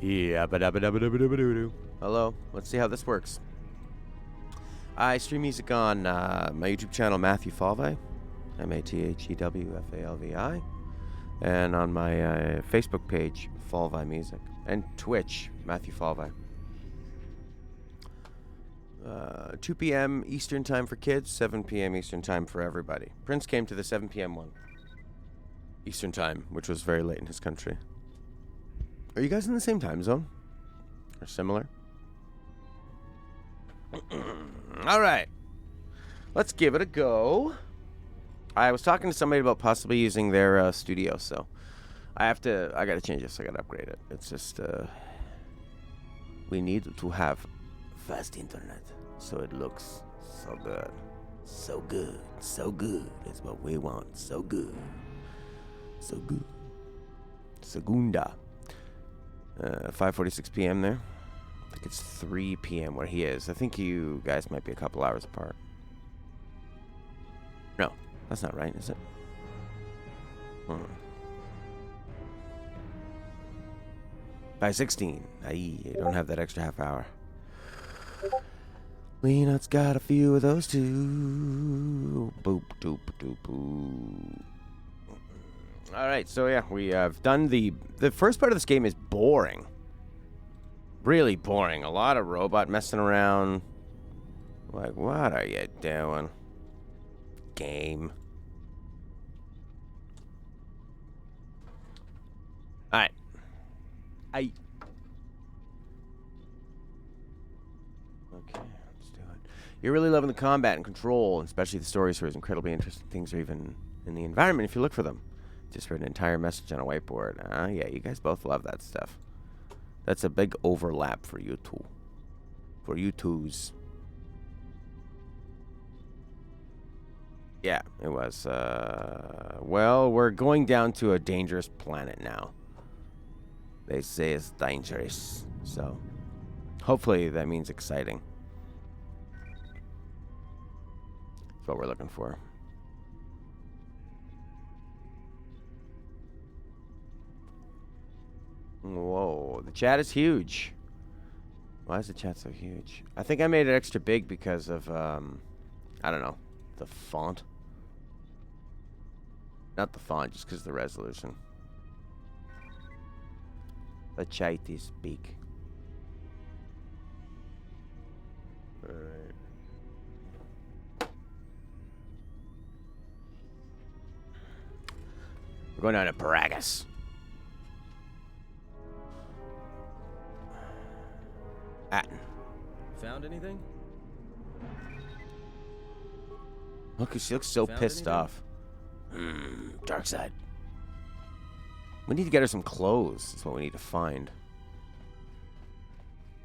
Yeah, hello. Let's see how this works. I stream music on my YouTube channel, Matthew Falvi, MATHEWFALVI, and on my Facebook page, Falvi Music, and Twitch, Matthew Falvi. 2 p.m. Eastern Time for kids, 7 p.m. Eastern Time for everybody. Prince came to the 7 p.m. one. Eastern Time, which was very late in his country. Are you guys in the same time zone? Or similar? All right. Let's give it a go. I was talking to somebody about possibly using their studio, so I gotta change this. I gotta upgrade it. It's just, we need to have fast internet so it looks so good. So good. So good is what we want. So good. So good. Segunda. 5:46 p.m. there. I think it's 3 p.m. where he is. I think you guys might be a couple hours apart. No, that's not right, is it? 5:16. I don't have that extra half hour. Leonard's got a few of those too. Boop, doop, doop, boop. All right, so yeah, we have done the first part of this game is boring. Really boring. A lot of robot messing around. Like, what are you doing? Game. All right. Okay, let's do it. You're really loving the combat and control, especially the stories where incredibly interesting things are even in the environment if you look for them. Just read an entire message on a whiteboard. Yeah, you guys both love that stuff. That's a big overlap for you two. For you twos. Yeah, it was. Well, we're going down to a dangerous planet now. They say it's dangerous. So, hopefully that means exciting. That's what we're looking for. Whoa, the chat is huge. Why is the chat so huge? I think I made it extra big because of, I don't know, the font. Not the font, just because of the resolution. The chat is big. Alright. We're going down to Paragus. Atten. Found anything? Look, she looks so pissed off. Dark side. We need to get her some clothes. That's what we need to find.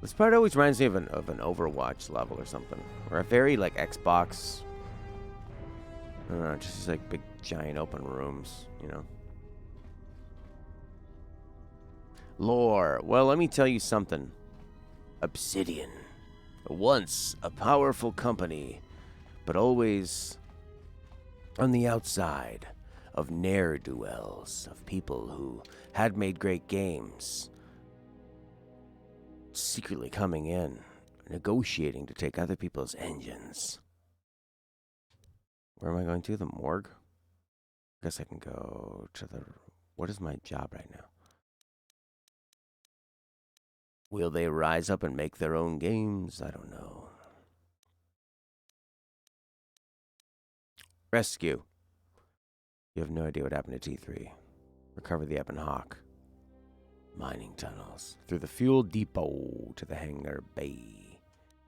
This part always reminds me of an Overwatch level or something, or a very like Xbox. I don't know, just like big giant open rooms, you know. Lore. Well, let me tell you something. Obsidian. Once a powerful company, but always on the outside of ne'er-do-wells, of people who had made great games, secretly coming in, negotiating to take other people's engines. Where am I going to? The morgue? I guess I can go to the... What is my job right now? Will they rise up and make their own games? I don't know. Rescue. You have no idea what happened to T3. Recover the Ebon Hawk. Mining tunnels. Through the fuel depot to the hangar bay.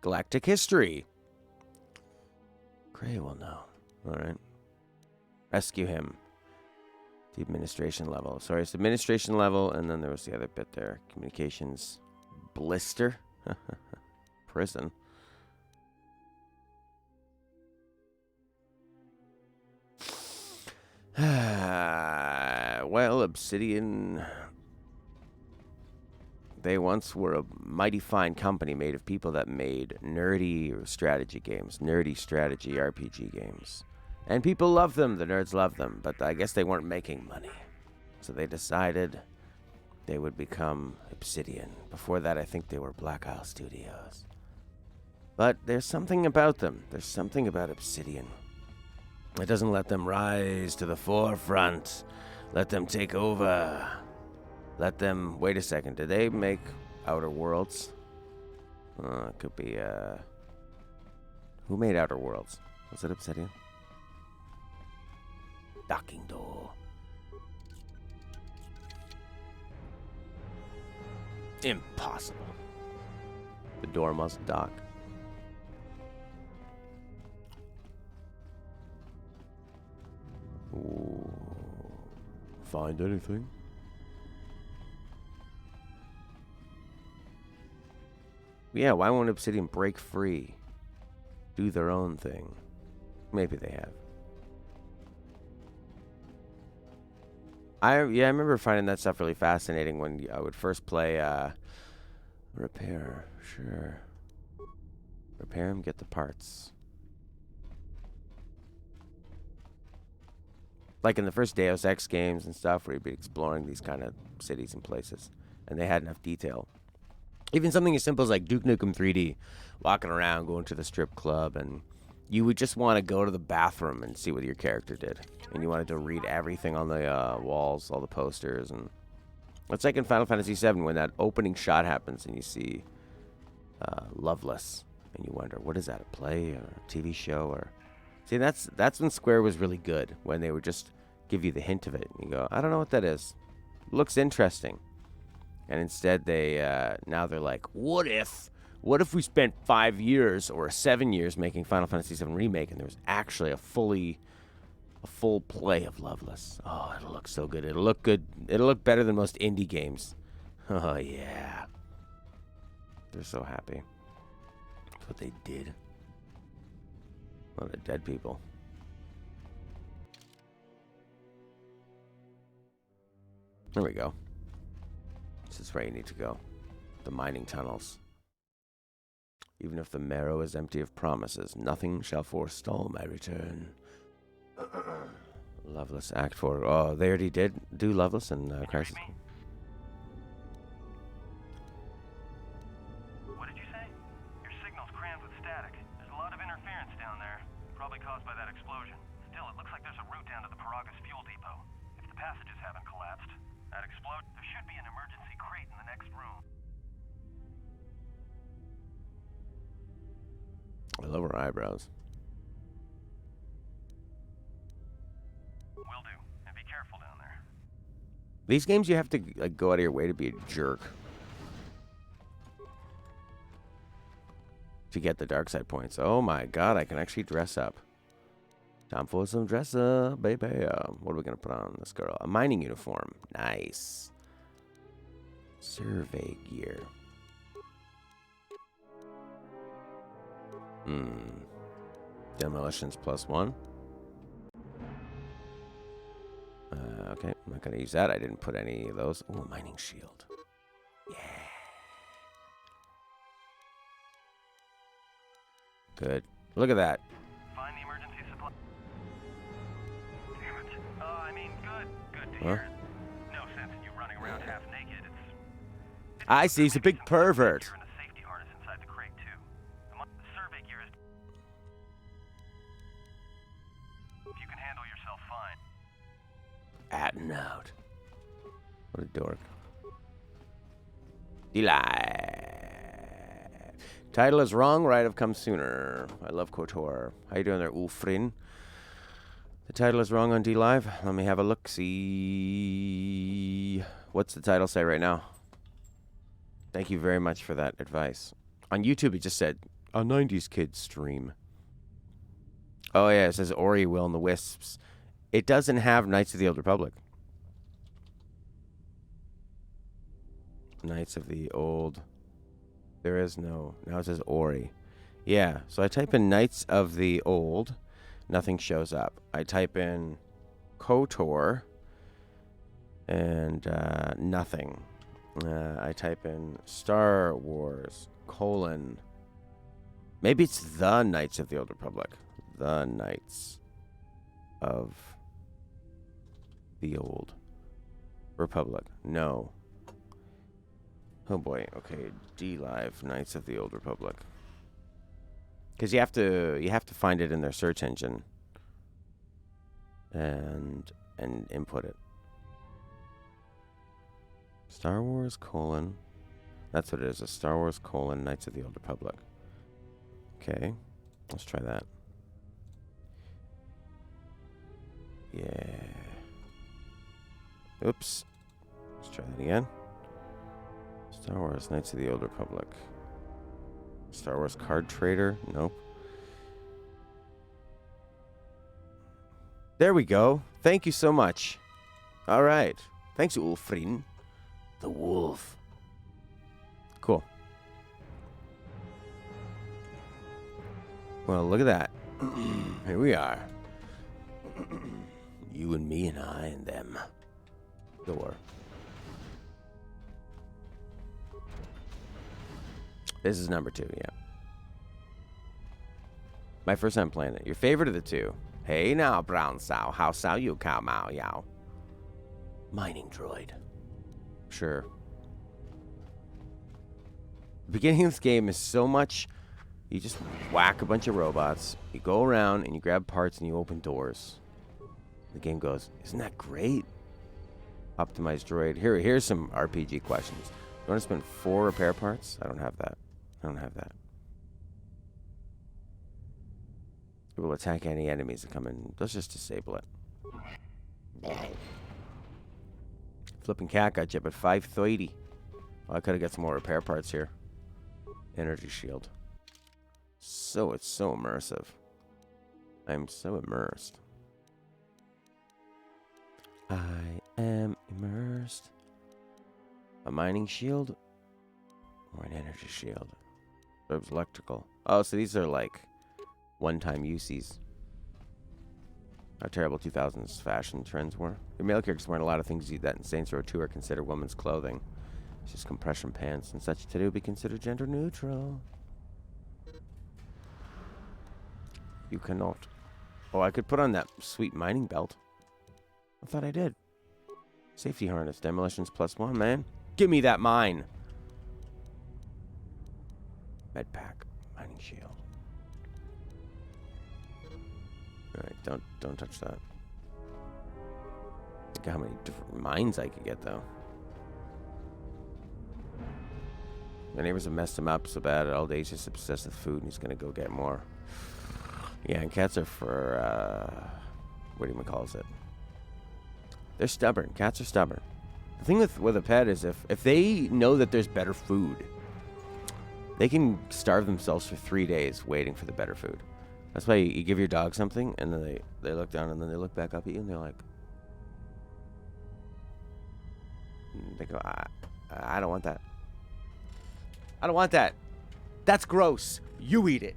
Galactic history. Gray will know. Alright. Rescue him. The administration level. Sorry, it's administration level, and then there was the other bit there. Communications. Blister. Prison. Well, Obsidian... They once were a mighty fine company made of people that made nerdy strategy games. Nerdy strategy RPG games. And people loved them. The nerds loved them. But I guess they weren't making money. So they decided they would become Obsidian. Before that, I think they were Black Isle Studios. But there's something about them. There's something about Obsidian. It doesn't let them rise to the forefront. Let them take over. Let them... Wait a second. Did they make Outer Worlds? It could be, Who made Outer Worlds? Was it Obsidian? Docking door. Impossible. The door must dock. Ooh. Find anything? Yeah, why won't Obsidian break free? Do their own thing. Maybe they have. I remember finding that stuff really fascinating when I would first play Repair. Sure. Repair them, get the parts. Like in the first Deus Ex games and stuff, where you'd be exploring these kind of cities and places, and they had enough detail. Even something as simple as like Duke Nukem 3D, walking around, going to the strip club, and you would just want to go to the bathroom and see what your character did. And you wanted to read everything on the walls, all the posters. And it's like in Final Fantasy VII when that opening shot happens and you see Loveless. And you wonder, what is that, a play or a TV show? Or see, that's when Square was really good, when they would just give you the hint of it. And you go, I don't know what that is. Looks interesting. And instead now they're like, what if we spent 5 years or 7 years making Final Fantasy VII Remake and there was actually a full play of Loveless? Oh, it'll look so good. It'll look good. It'll look better than most indie games. Oh, yeah. They're so happy. That's what they did. A lot of dead people. There we go. This is where you need to go. The mining tunnels. Even if the marrow is empty of promises, nothing shall forestall my return. Loveless Act 4. Oh, they already did do Loveless and Crisis. What did you say? Your signal's crammed with static. There's a lot of interference down there, probably caused by that explosion. Still, it looks like there's a route down to the Paragas fuel depot. If the passages haven't collapsed, that explode, there should be an emergency crate in the next room. I love her eyebrows. Will do. And be careful down there. These games, you have to like go out of your way to be a jerk to get the dark side points. Oh my god, I can actually dress up. Time for some dress up, baby. What are we gonna put on this girl? A mining uniform. Nice. Survey gear. Demolitions +1. Okay, I'm not gonna use that. I didn't put any of those. Ooh, a mining shield. Yeah. Good. Look at that. Find the emergency supply. Damn it. I mean, good to Huh? hear. No sense in you running around half naked. It's I see. He's a big pervert. You're in a safety harness inside the crate too. The survey gear is. If you can handle yourself, fine. At and out. What a dork. Eli. Title is wrong, right have come sooner. I love KOTOR. How you doing there, Ulfrin? The title is wrong on D-Live. Let me have a look. See. What's the title say right now? Thank you very much for that advice. On YouTube, it just said, a 90s kid stream. Oh, yeah, it says Ori, Will, and the Wisps. It doesn't have Knights of the Old Republic. Knights of the Old... There is no... Now it says Ori. Yeah, so I type in Knights of the Old. Nothing shows up. I type in KOTOR. And nothing. I type in Star Wars, : maybe it's the Knights of the Old Republic. The Knights of the Old Republic. No. Oh boy. Okay. D Live Knights of the Old Republic. Because you have to find it in their search engine. And input it. Star Wars : That's what it is. A Star Wars : Knights of the Old Republic. Okay. Let's try that. Yeah. Oops. Let's try that again. Star Wars Knights of the Old Republic. Star Wars Card Trader. Nope. There we go. Thank you so much. All right. Thanks, Ulfrin. The wolf. Cool. Well, look at that. Here we are. You and me and I and them. Door. This is number 2, yeah. My first time playing it. Your favorite of the two. Hey now, brown sow. How sow you, cow mow yow? Mining droid. Sure. The beginning of this game is so much. You just whack a bunch of robots. You go around and you grab parts and you open doors. The game goes, isn't that great? Optimize droid. Here's some RPG questions. You want to spend 4 repair parts? I don't have that. It will attack any enemies that come in. Let's just disable it. Flipping cat got you up at 530. Well, I could have got some more repair parts here. Energy shield. So it's so immersive. I'm so immersed. I am immersed. A mining shield or an energy shield? It was electrical. Oh, so these are like one-time uses. How terrible 2000s fashion trends were. Your male characters wearing a lot of things that in Saints Row 2 are considered women's clothing. It's just compression pants and such today would be considered gender neutral. You cannot. Oh, I could put on that sweet mining belt. I thought I did. Safety harness. Demolitions +1, man. Give me that mine. Med pack. Mining shield. Alright, don't touch that. Look at how many different mines I could get, though. My neighbors have messed him up so bad. All day he's just obsessed with food, and he's gonna go get more. Yeah, and cats are for, what do you call it? They're stubborn. Cats are stubborn. The thing with a pet is if they know that there's better food, they can starve themselves for 3 days waiting for the better food. That's why you give your dog something, and then they look down, and then they look back up at you, and they're like, they go, I don't want that. I don't want that. That's gross. You eat it.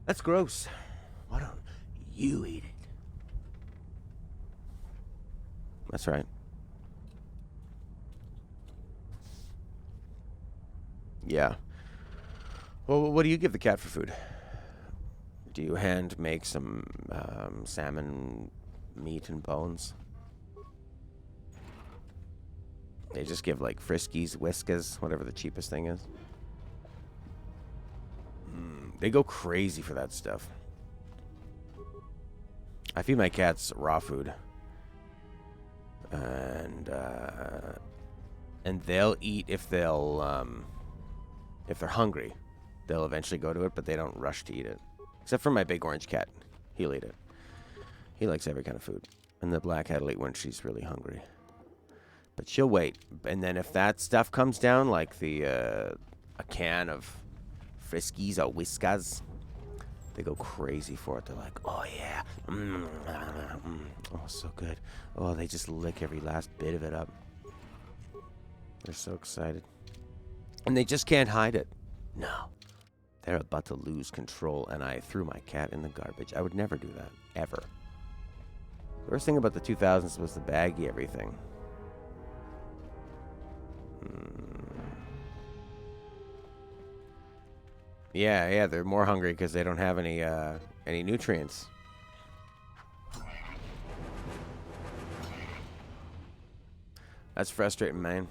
That's gross. Why don't you eat it? That's right. Yeah. Well, what do you give the cat for food? Do you hand make some salmon meat and bones? They just give like Friskies, Whiskas, whatever the cheapest thing is. They go crazy for that stuff. I feed my cats raw food. And they'll eat if they're hungry. They'll eventually go to it, but they don't rush to eat it. Except for my big orange cat. He'll eat it. He likes every kind of food. And the black cat will eat when she's really hungry. But she'll wait. And then if that stuff comes down, like a can of Friskies or Whiskas, they go crazy for it. They're like, oh yeah. Oh, so good. Oh, they just lick every last bit of it up. They're so excited. And they just can't hide it. No. They're about to lose control, and I threw my cat in the garbage. I would never do that. Ever. The worst thing about the 2000s was the baggy everything. Yeah, they're more hungry because they don't have any nutrients. That's frustrating, man.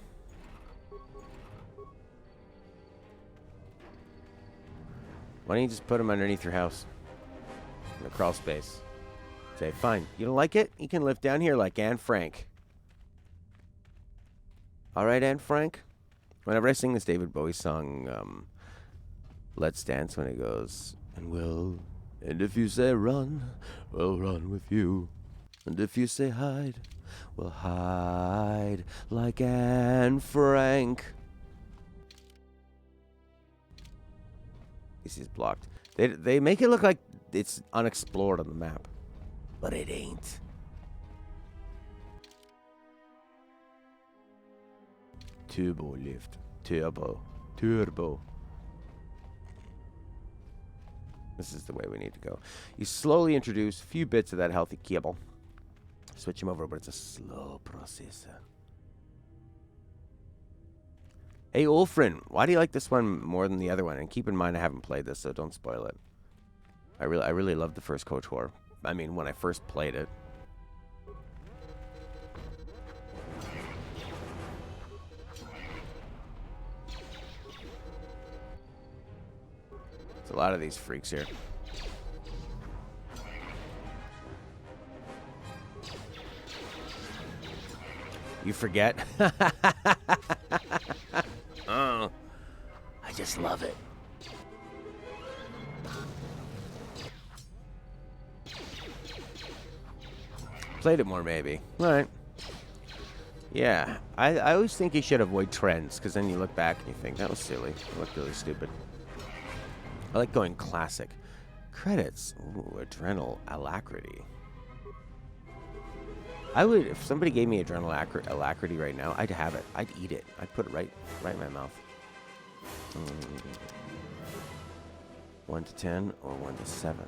Why don't you just put them underneath your house in the crawl space? Say, fine. You don't like it? You can live down here like Anne Frank. All right, Anne Frank. Whenever I sing this David Bowie song, Let's Dance, when it goes, and if you say run, we'll run with you. And if you say hide, we'll hide like Anne Frank. This is blocked. They make it look like it's unexplored on the map, but it ain't. Turbo lift. Turbo. This is the way we need to go. You slowly introduce a few bits of that healthy cable. Switch him over, but it's a slow process. Hey, Ulfrin, why do you like this one more than the other one? And keep in mind, I haven't played this, so don't spoil it. I really loved the first KOTOR. I mean, when I first played it. There's a lot of these freaks here. You forget? Oh, I just love it. Played it more, maybe. All right. Yeah, I always think you should avoid trends, because then you look back and you think, that was silly. It looked really stupid. I like going classic. Credits. Ooh, adrenal alacrity. I would, if somebody gave me adrenal alacrity right now, I'd have it. I'd eat it. I'd put it right in my mouth. 1 to 10 or 1 to 7.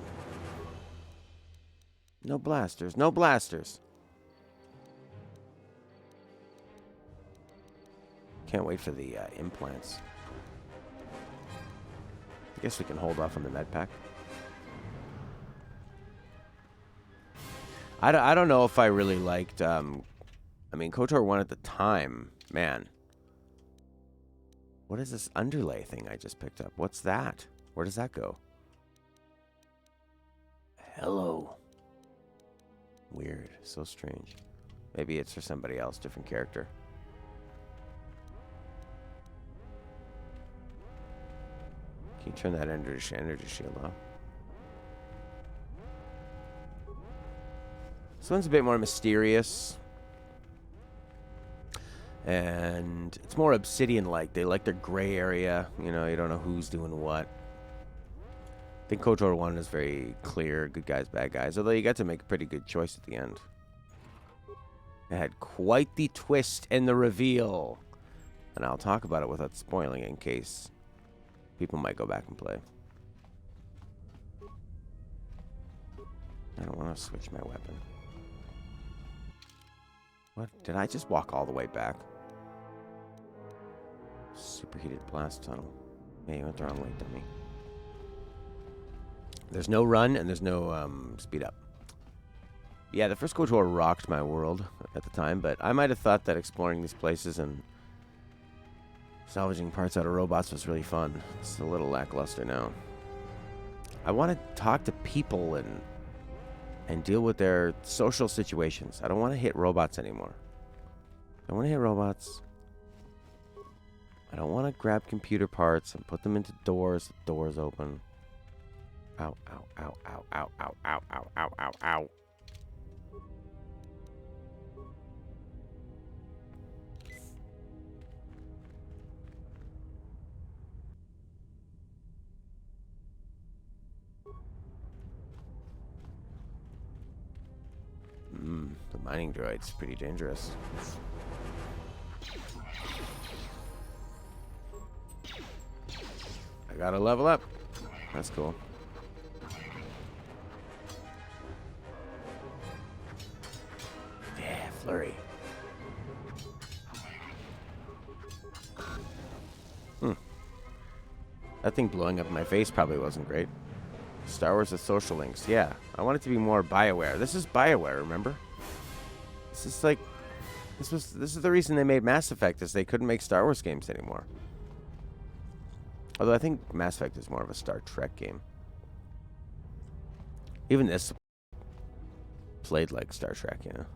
No blasters. No blasters. Can't wait for the implants. I guess we can hold off on the med pack. I don't know if I really liked, I mean, KOTOR 1 at the time, man. What is this underlay thing I just picked up? What's that? Where does that go? Hello. Weird. So strange. Maybe it's for somebody else, different character. Can you turn that energy shield off? This one's a bit more mysterious. And it's more Obsidian-like. They like their gray area. You know, you don't know who's doing what. I think KOTOR 1 is very clear. Good guys, bad guys. Although you got to make a pretty good choice at the end. It had quite the twist in the reveal. And I'll talk about it without spoiling it in case people might go back and play. I don't want to switch my weapon. What? Did I just walk all the way back? Superheated blast tunnel. Yeah, you went the wrong way, dummy. There's no run and there's no speed up. Yeah, the first KOTOR rocked my world at the time, but I might have thought that exploring these places and salvaging parts out of robots was really fun. It's a little lackluster now. I want to talk to people and deal with their social situations. I don't want to hit robots anymore. I don't want to hit robots. I don't want to grab computer parts and put them into doors. The doors open. Ow, ow, ow, ow, ow, ow, ow, ow, ow, ow, ow. The mining droid's pretty dangerous. I gotta level up. That's cool. Yeah, flurry. That thing blowing up in my face probably wasn't great. Star Wars with social links. Yeah, I want it to be more BioWare. This is BioWare, remember? This is like, this is the reason they made Mass Effect, is they couldn't make Star Wars games anymore. Although I think Mass Effect is more of a Star Trek game. Even this played like Star Trek, you know.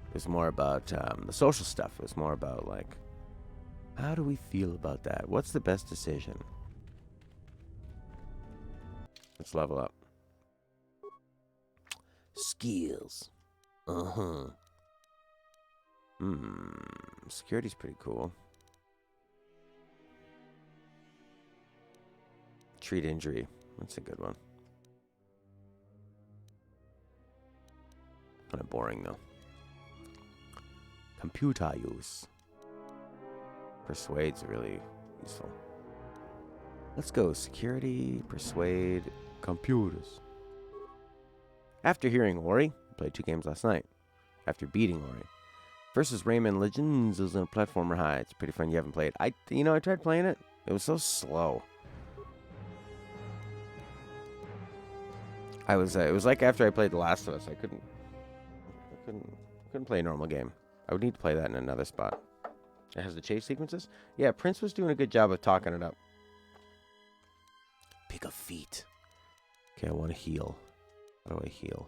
It was more about the social stuff. It was more about like, how do we feel about that? What's the best decision? Let's level up. Skills. Security's pretty cool. Treat injury. That's a good one. Kind of boring though. Computer use. Persuade's really useful. Let's go. Security, persuade, computers. After hearing Ori, played 2 games last night. After beating Ori. First is Rayman Legends. It was on a platformer high. It's pretty fun. You haven't played. I tried playing it. It was so slow. It was like after I played The Last of Us, I couldn't play a normal game. I would need to play that in another spot. It has the chase sequences. Yeah, Prince was doing a good job of talking it up. Pick a feat. Okay, I want to heal. How do I heal?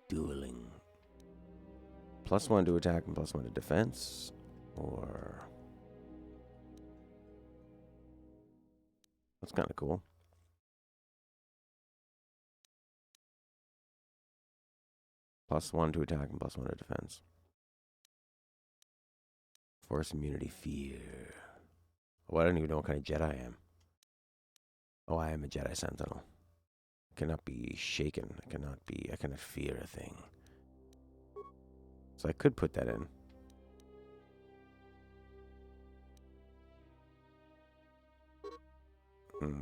Dueling. +1 to attack and +1 to defense. Or... That's kind of cool. +1 to attack and +1 to defense. Force immunity, fear. Oh, I don't even know what kind of Jedi I am. Oh, I am a Jedi Sentinel. I cannot be shaken. I cannot fear a thing. So I could put that in.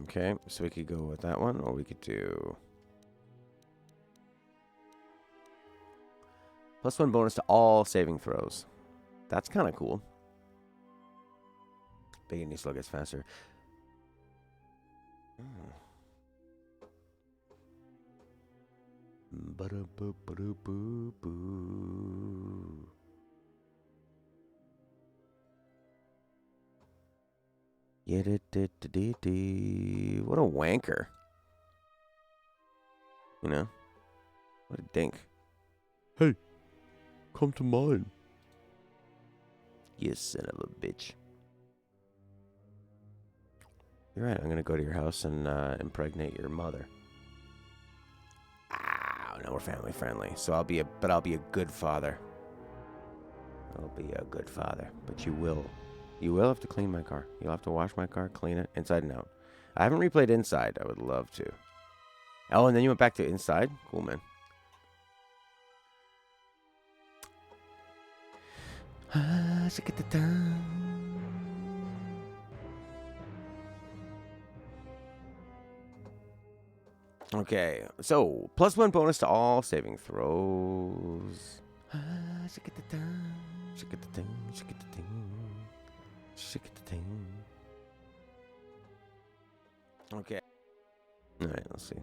Okay, so we could go with that one, or we could do... +1 bonus to all saving throws. That's kind of cool. Big and slow gets faster. What a wanker. You know? What a dink. Hey, come to mine. You son of a bitch. You're right, I'm gonna go to your house and impregnate your mother. No, we're family friendly, so I'll be a good father. I'll be a good father, but you will have to clean my car. You'll have to wash my car, clean it inside and out. I haven't replayed Inside. I would love to. Oh, and then you went back to Inside? Cool, man. Okay, so +1 bonus to all saving throws. Okay. All right, let's see.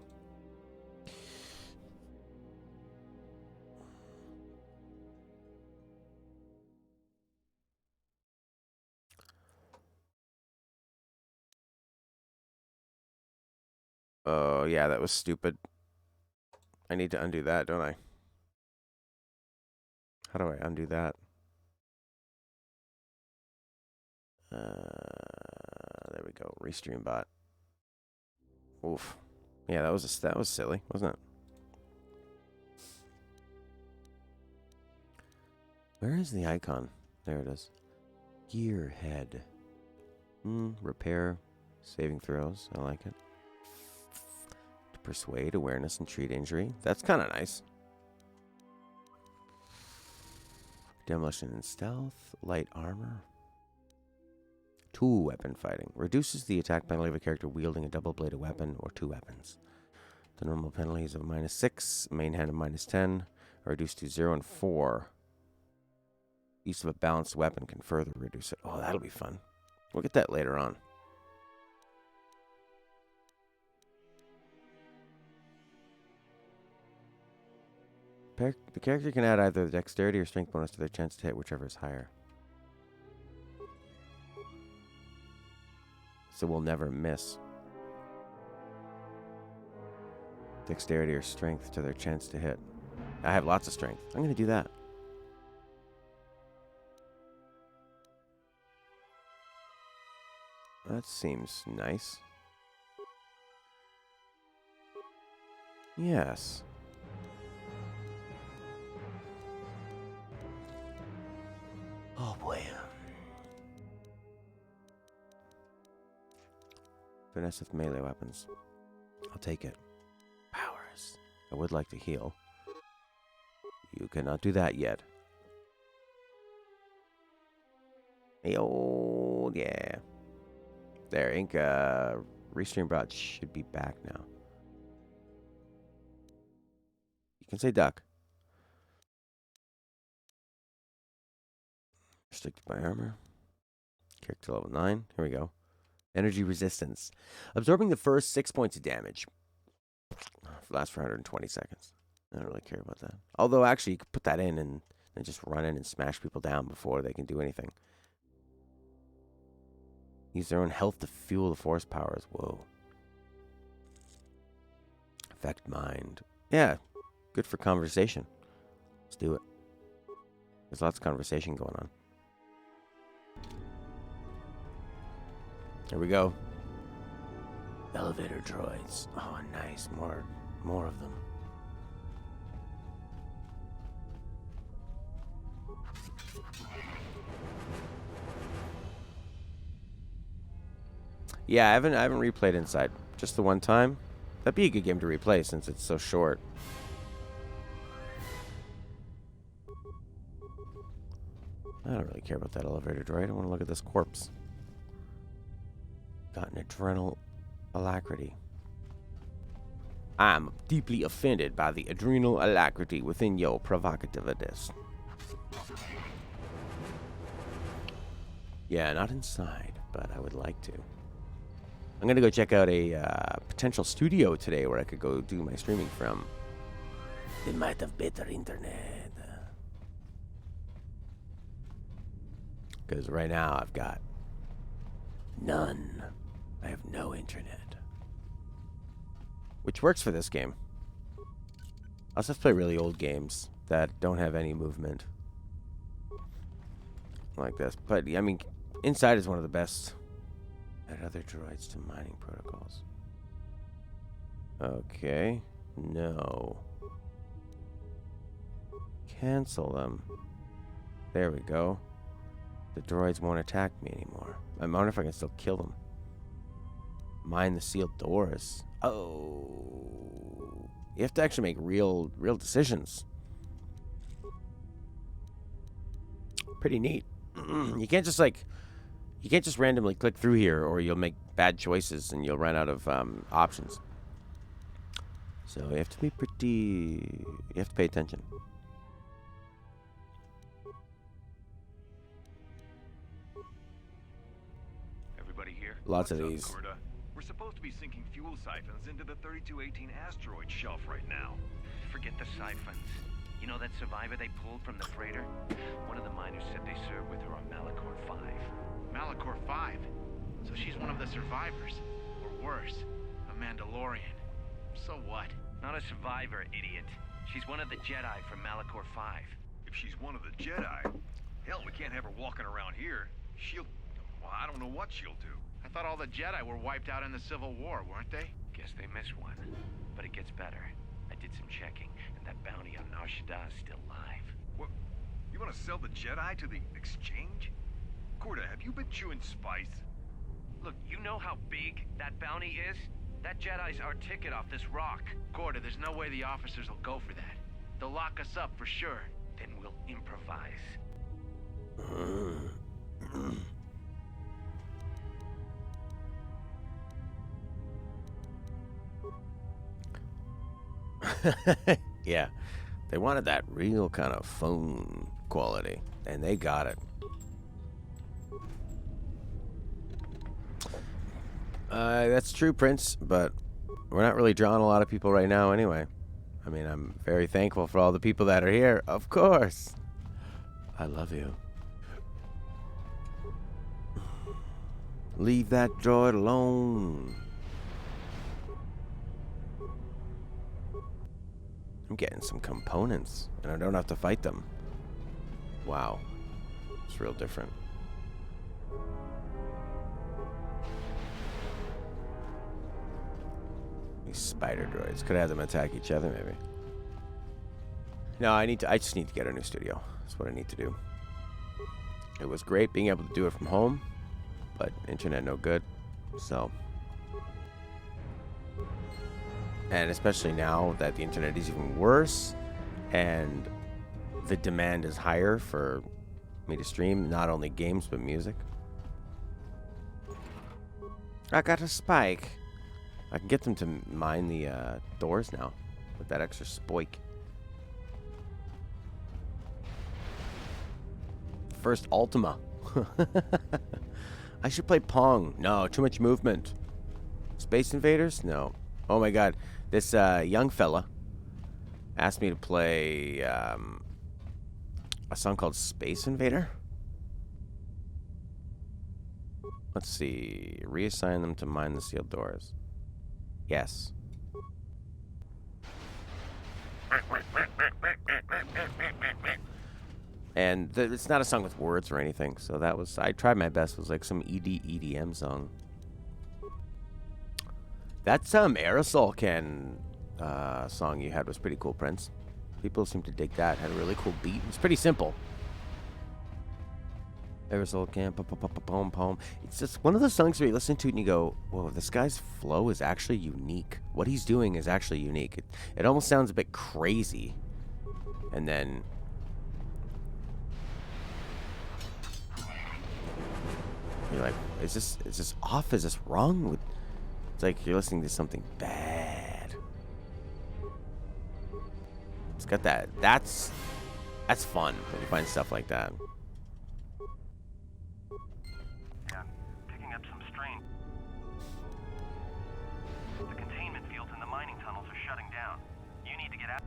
Oh, yeah, that was stupid. I need to undo that, don't I? How do I undo that? There we go. Restream bot. Oof. Yeah, that was silly, wasn't it? Where is the icon? There it is. Gearhead. Repair. Saving throws. I like it. To persuade, awareness, and treat injury. That's kind of nice. Demolition and stealth. Light armor. 2-weapon fighting. Reduces the attack penalty of a character wielding a double-bladed weapon or 2 weapons. The normal penalties of -6, main hand of -10, are reduced to 0 and 4. Use of a balanced weapon can further reduce it. Oh, that'll be fun. We'll get that later on. The character can add either the dexterity or strength bonus to their chance to hit, whichever is higher. So we'll never miss. Dexterity or strength to their chance to hit. I have lots of strength. I'm going to do that. That seems nice. Yes. Oh boy. Finesse with melee weapons. I'll take it. Powers. I would like to heal. You cannot do that yet. Hey, oh, yeah. There, Ink, Restream Bot should be back now. You can say duck. Restricted by armor. Character level 9. Here we go. Energy resistance. Absorbing the first 6 points of damage. Lasts for 120 seconds. I don't really care about that. Although, actually, you could put that in and just run in and smash people down before they can do anything. Use their own health to fuel the force powers. Whoa. Affect mind. Yeah, good for conversation. Let's do it. There's lots of conversation going on. Here we go. Elevator droids. Oh, nice. More of them. Yeah, I haven't replayed Inside. Just the one time. That'd be a good game to replay since it's so short. I don't really care about that elevator droid. I want to look at this corpse. Got an adrenal alacrity. I'm deeply offended by the adrenal alacrity within your provocativeness. Yeah, not inside, but I would like to. I'm going to go check out a potential studio today where I could go do my streaming from. They might have better internet. Because right now I've got none. I have no internet. Which works for this game. I also have to play really old games that don't have any movement. Like this. But, I mean, Inside is one of the best. Add other droids to mining protocols. Okay. No. Cancel them. There we go. The droids won't attack me anymore. I wonder if I can still kill them. Mine the sealed doors. Oh. You have to actually make real decisions. Pretty neat. You can't just randomly click through here or you'll make bad choices and you'll run out of options. So you have to be you have to pay attention. Everybody here? Lots of these. We're supposed to be sinking fuel siphons into the 3218 asteroid shelf right now. Forget the siphons. You know that survivor they pulled from the freighter? One of the miners said they served with her on Malachor 5. Malachor 5? So she's one of the survivors. Or worse, a Mandalorian. So what? Not a survivor, idiot. She's one of the Jedi from Malachor 5. If she's one of the Jedi, hell, we can't have her walking around here. Well, I don't know what she'll do. I thought all the Jedi were wiped out in the Civil War, weren't they? Guess they missed one. But it gets better. I did some checking, and that bounty on Nar Shaddaa is still live. What? You want to sell the Jedi to the exchange? Corda, have you been chewing spice? Look, you know how big that bounty is? That Jedi's our ticket off this rock. Gorda, there's no way the officers will go for that. They'll lock us up for sure. Then we'll improvise. Yeah, they wanted that real kind of phone quality, and they got it. That's true, Prince, but we're not really drawing a lot of people right now anyway. I mean, I'm very thankful for all the people that are here. Of course. I love you. Leave that droid alone. I'm getting some components, and I don't have to fight them. Wow. It's real different. These spider droids. Could have them attack each other, maybe. No, I just need to get a new studio. That's what I need to do. It was great being able to do it from home, but internet no good. So, and especially now that the internet is even worse and the demand is higher for me to stream not only games but music. I got a spike. I can get them to mine the doors now with that extra spoik. First Ultima. I should play Pong. No, too much movement. Space Invaders? No. Oh my god. This young fella asked me to play a song called Space Invader. Let's see. Reassign them to mine the sealed doors. Yes. And it's not a song with words or anything, so that was... I tried my best. It was like some EDM song. That aerosol can song you had was pretty cool, Prince. People seem to dig that. Had a really cool beat. It's pretty simple. Aerosol can, pom pom. It's just one of those songs where you listen to it and you go, whoa, this guy's flow is actually unique. What he's doing is actually unique. It almost sounds a bit crazy. And then... you're like, is this off? Is this wrong? It's like you're listening to something bad. It's got that. That's fun when you find stuff like that. Yeah, picking up some strain. The containment fields in the mining tunnels are shutting down. You need to get out.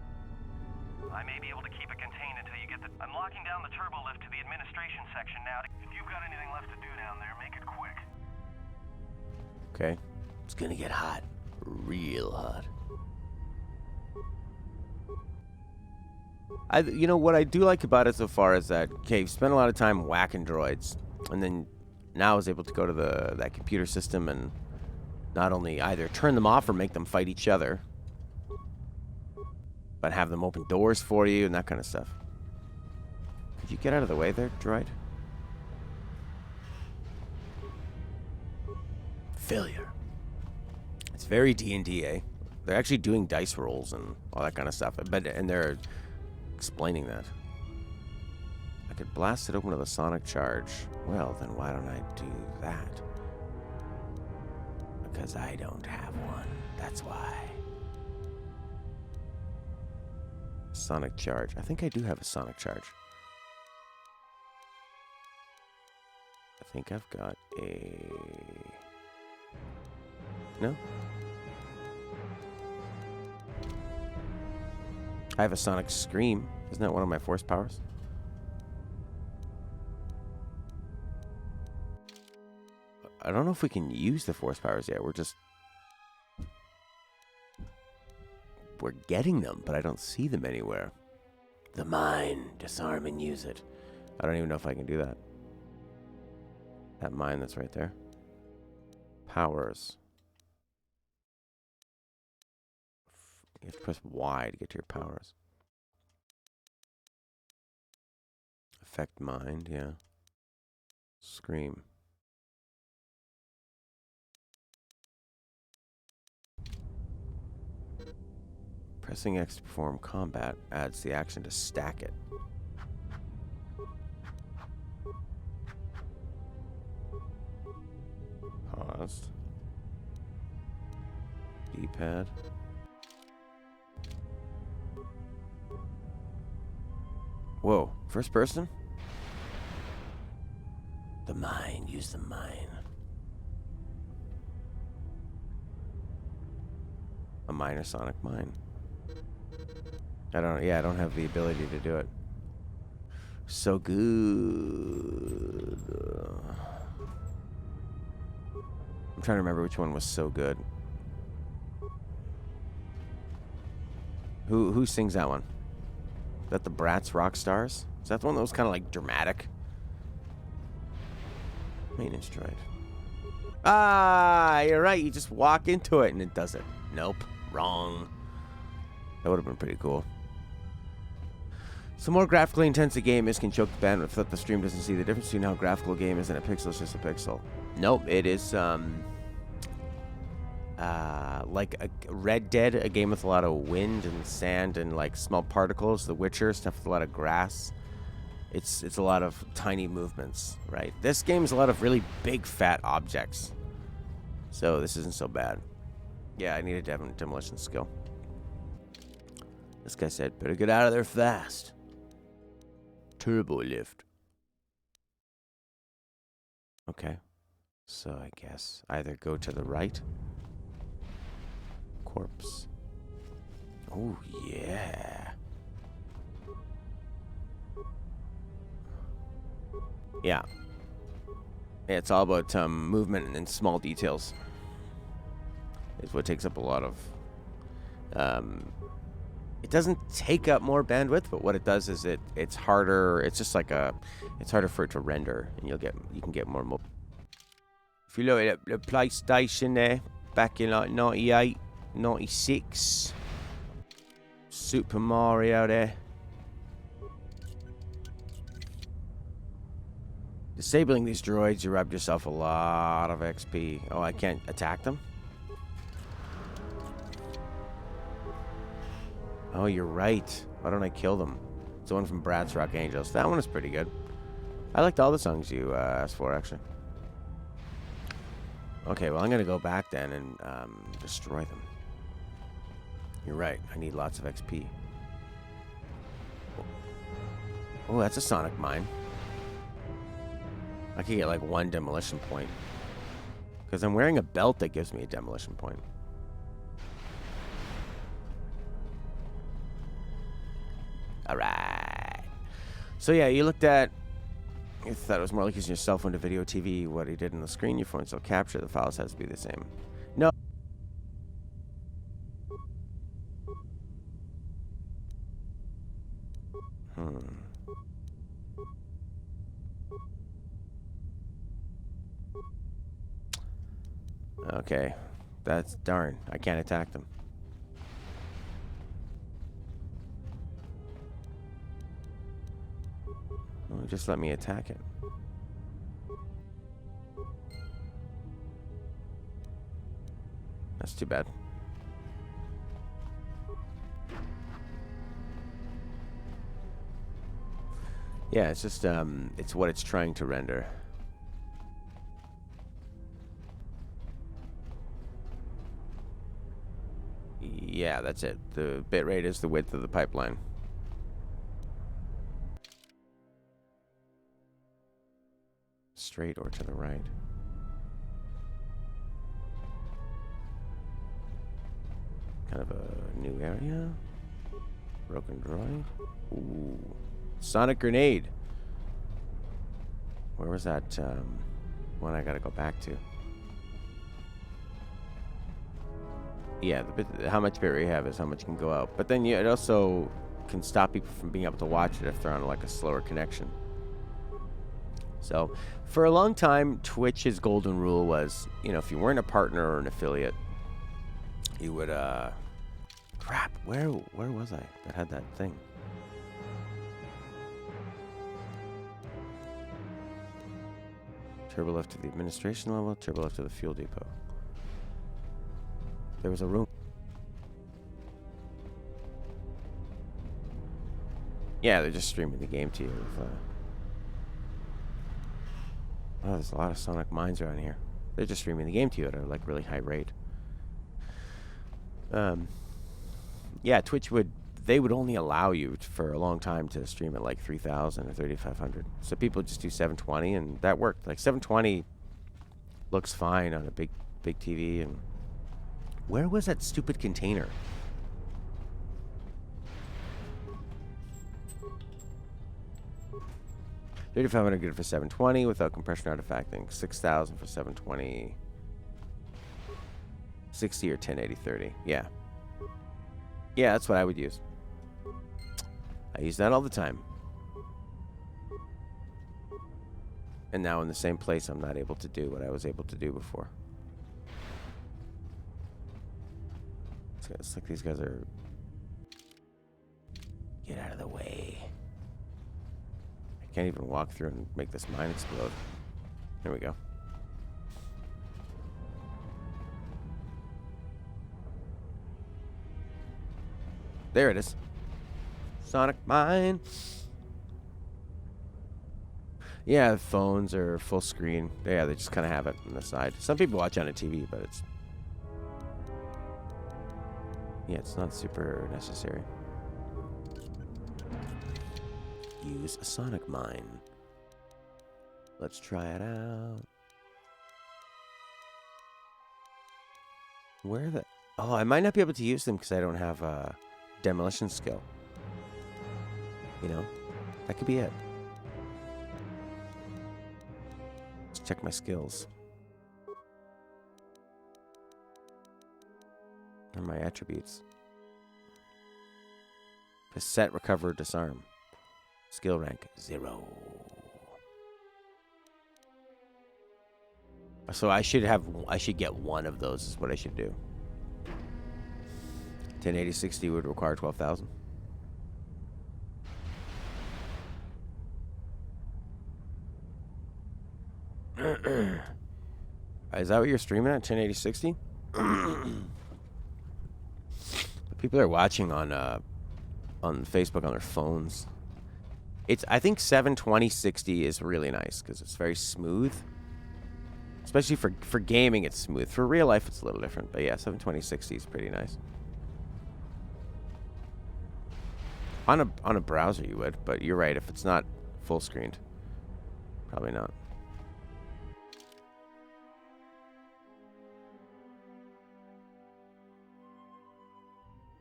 I may be able to keep it contained until you get the... I'm locking down the turbo lift to the administration section now. If you've got anything left to do down there, make it quick. Okay. It's gonna get hot. Real hot. You know, what I do like about it so far is that, okay, you've spent a lot of time whacking droids, and then now I was able to go to that computer system and not only either turn them off or make them fight each other, but have them open doors for you and that kind of stuff. Could you get out of the way there, droid? Failure. It's very D&D, eh? They're actually doing dice rolls and all that kind of stuff, and they're explaining that. I could blast it open with a sonic charge. Well, then why don't I do that? Because I don't have one. That's why. Sonic charge. I think I do have a sonic charge. I think I've got a... No? I have a sonic scream. Isn't that one of my force powers? I don't know if we can use the force powers yet. We're getting them, but I don't see them anywhere. The mine. Disarm and use it. I don't even know if I can do that. That mine that's right there. Powers. You have to press Y to get to your powers. Affect mind, yeah. Scream. Pressing X to perform combat adds the action to stack it. Paused. D-pad. Whoa, first person? The mine, use the mine. A minor sonic mine. I don't have the ability to do it. So good. I'm trying to remember which one was so good. Who sings that one? Is that the Bratz Rock Stars? Is that the one that was kind of like dramatic? Maintenance droid. Ah, you're right. You just walk into it and it does it. Nope. Wrong. That would have been pretty cool. Some more graphically intensive game can choke the bandwidth that the stream doesn't see the difference between how graphical a game is and a pixel is just a pixel. Nope, it is like a Red Dead, a game with a lot of wind and sand and like small particles. The Witcher, stuff with a lot of grass. It's a lot of tiny movements, right? This game is a lot of really big fat objects. So this isn't so bad. Yeah, I need a demolition skill. This guy said, better get out of there fast. Turbo lift. Okay. So I guess either go to the right. Corpse. Oh, yeah. Yeah. It's all about movement and small details. It's what takes up a lot of... it doesn't take up more bandwidth, but what it does is it's harder. It's just like it's harder for it to render, and you can get more. If you look at the PlayStation there, back in like 98, 96, Super Mario there. Disabling these droids, you robbed yourself a lot of XP. Oh, I can't attack them? Oh, you're right. Why don't I kill them? It's the one from Bratz Rock Angels. That one is pretty good. I liked all the songs you asked for, actually. Okay, well, I'm going to go back then and destroy them. You're right. I need lots of XP. Oh, that's a sonic mine. I could get like 1 demolition point. Because I'm wearing a belt that gives me a demolition point. Alright. So yeah, you looked at... You thought it was more like using your cell phone to video TV. What he did on the screen, your phone still capture. The files has to be the same. No. Okay. That's darn. I can't attack them. Well, just let me attack it. That's too bad. Yeah, it's just, it's what it's trying to render. Yeah, that's it. The bitrate is the width of the pipeline. Straight or to the right. Kind of a new area. Broken droid. Ooh. Sonic grenade. Where was that one I gotta go back to? Yeah, how much bitrate you have is how much can go out. But then it also can stop people from being able to watch it if they're on like a slower connection. So, for a long time, Twitch's golden rule was, you know, if you weren't a partner or an affiliate, you would, crap, where was I that had that thing? Turbo lift to the administration level, turbo lift to the fuel depot. There was a room. Yeah, they're just streaming the game to you. Oh, there's a lot of sonic mines around here. They're just streaming the game to you at a like really high rate. Yeah, Twitch would only allow you for a long time to stream at like 3,000 or 3,500. So people just do 720, and that worked. Like 720 looks fine on a big TV. And where was that stupid container? $3,500 good for 720 without compression artifacting. 6,000 for 720. 60 or 1080 30. Yeah. Yeah, that's what I would use. I use that all the time. And now in the same place, I'm not able to do what I was able to do before. It's like these guys are... Get out of the way. I can't even walk through and make this mine explode. There we go. There it is. Sonic mine. Yeah, phones are full screen. Yeah, they just kind of have it on the side. Some people watch on a TV, but it's... Yeah, it's not super necessary. Use a sonic mine. Let's try it out. Where the... Oh, I might not be able to use them because I don't have a demolition skill. You know? That could be it. Let's check my skills. And my attributes. Cassette, recover, disarm. Skill rank 0. So I should get one of those is what I should do. 1080 60 would require 12,000. Is that what you're streaming at? 1080 60? People are watching on Facebook on their phones. I think 720 60 is really nice because it's very smooth. Especially for gaming, it's smooth. For real life, it's a little different. But yeah, 720 60 is pretty nice. On a browser, you would, but you're right. If it's not full screened, probably not.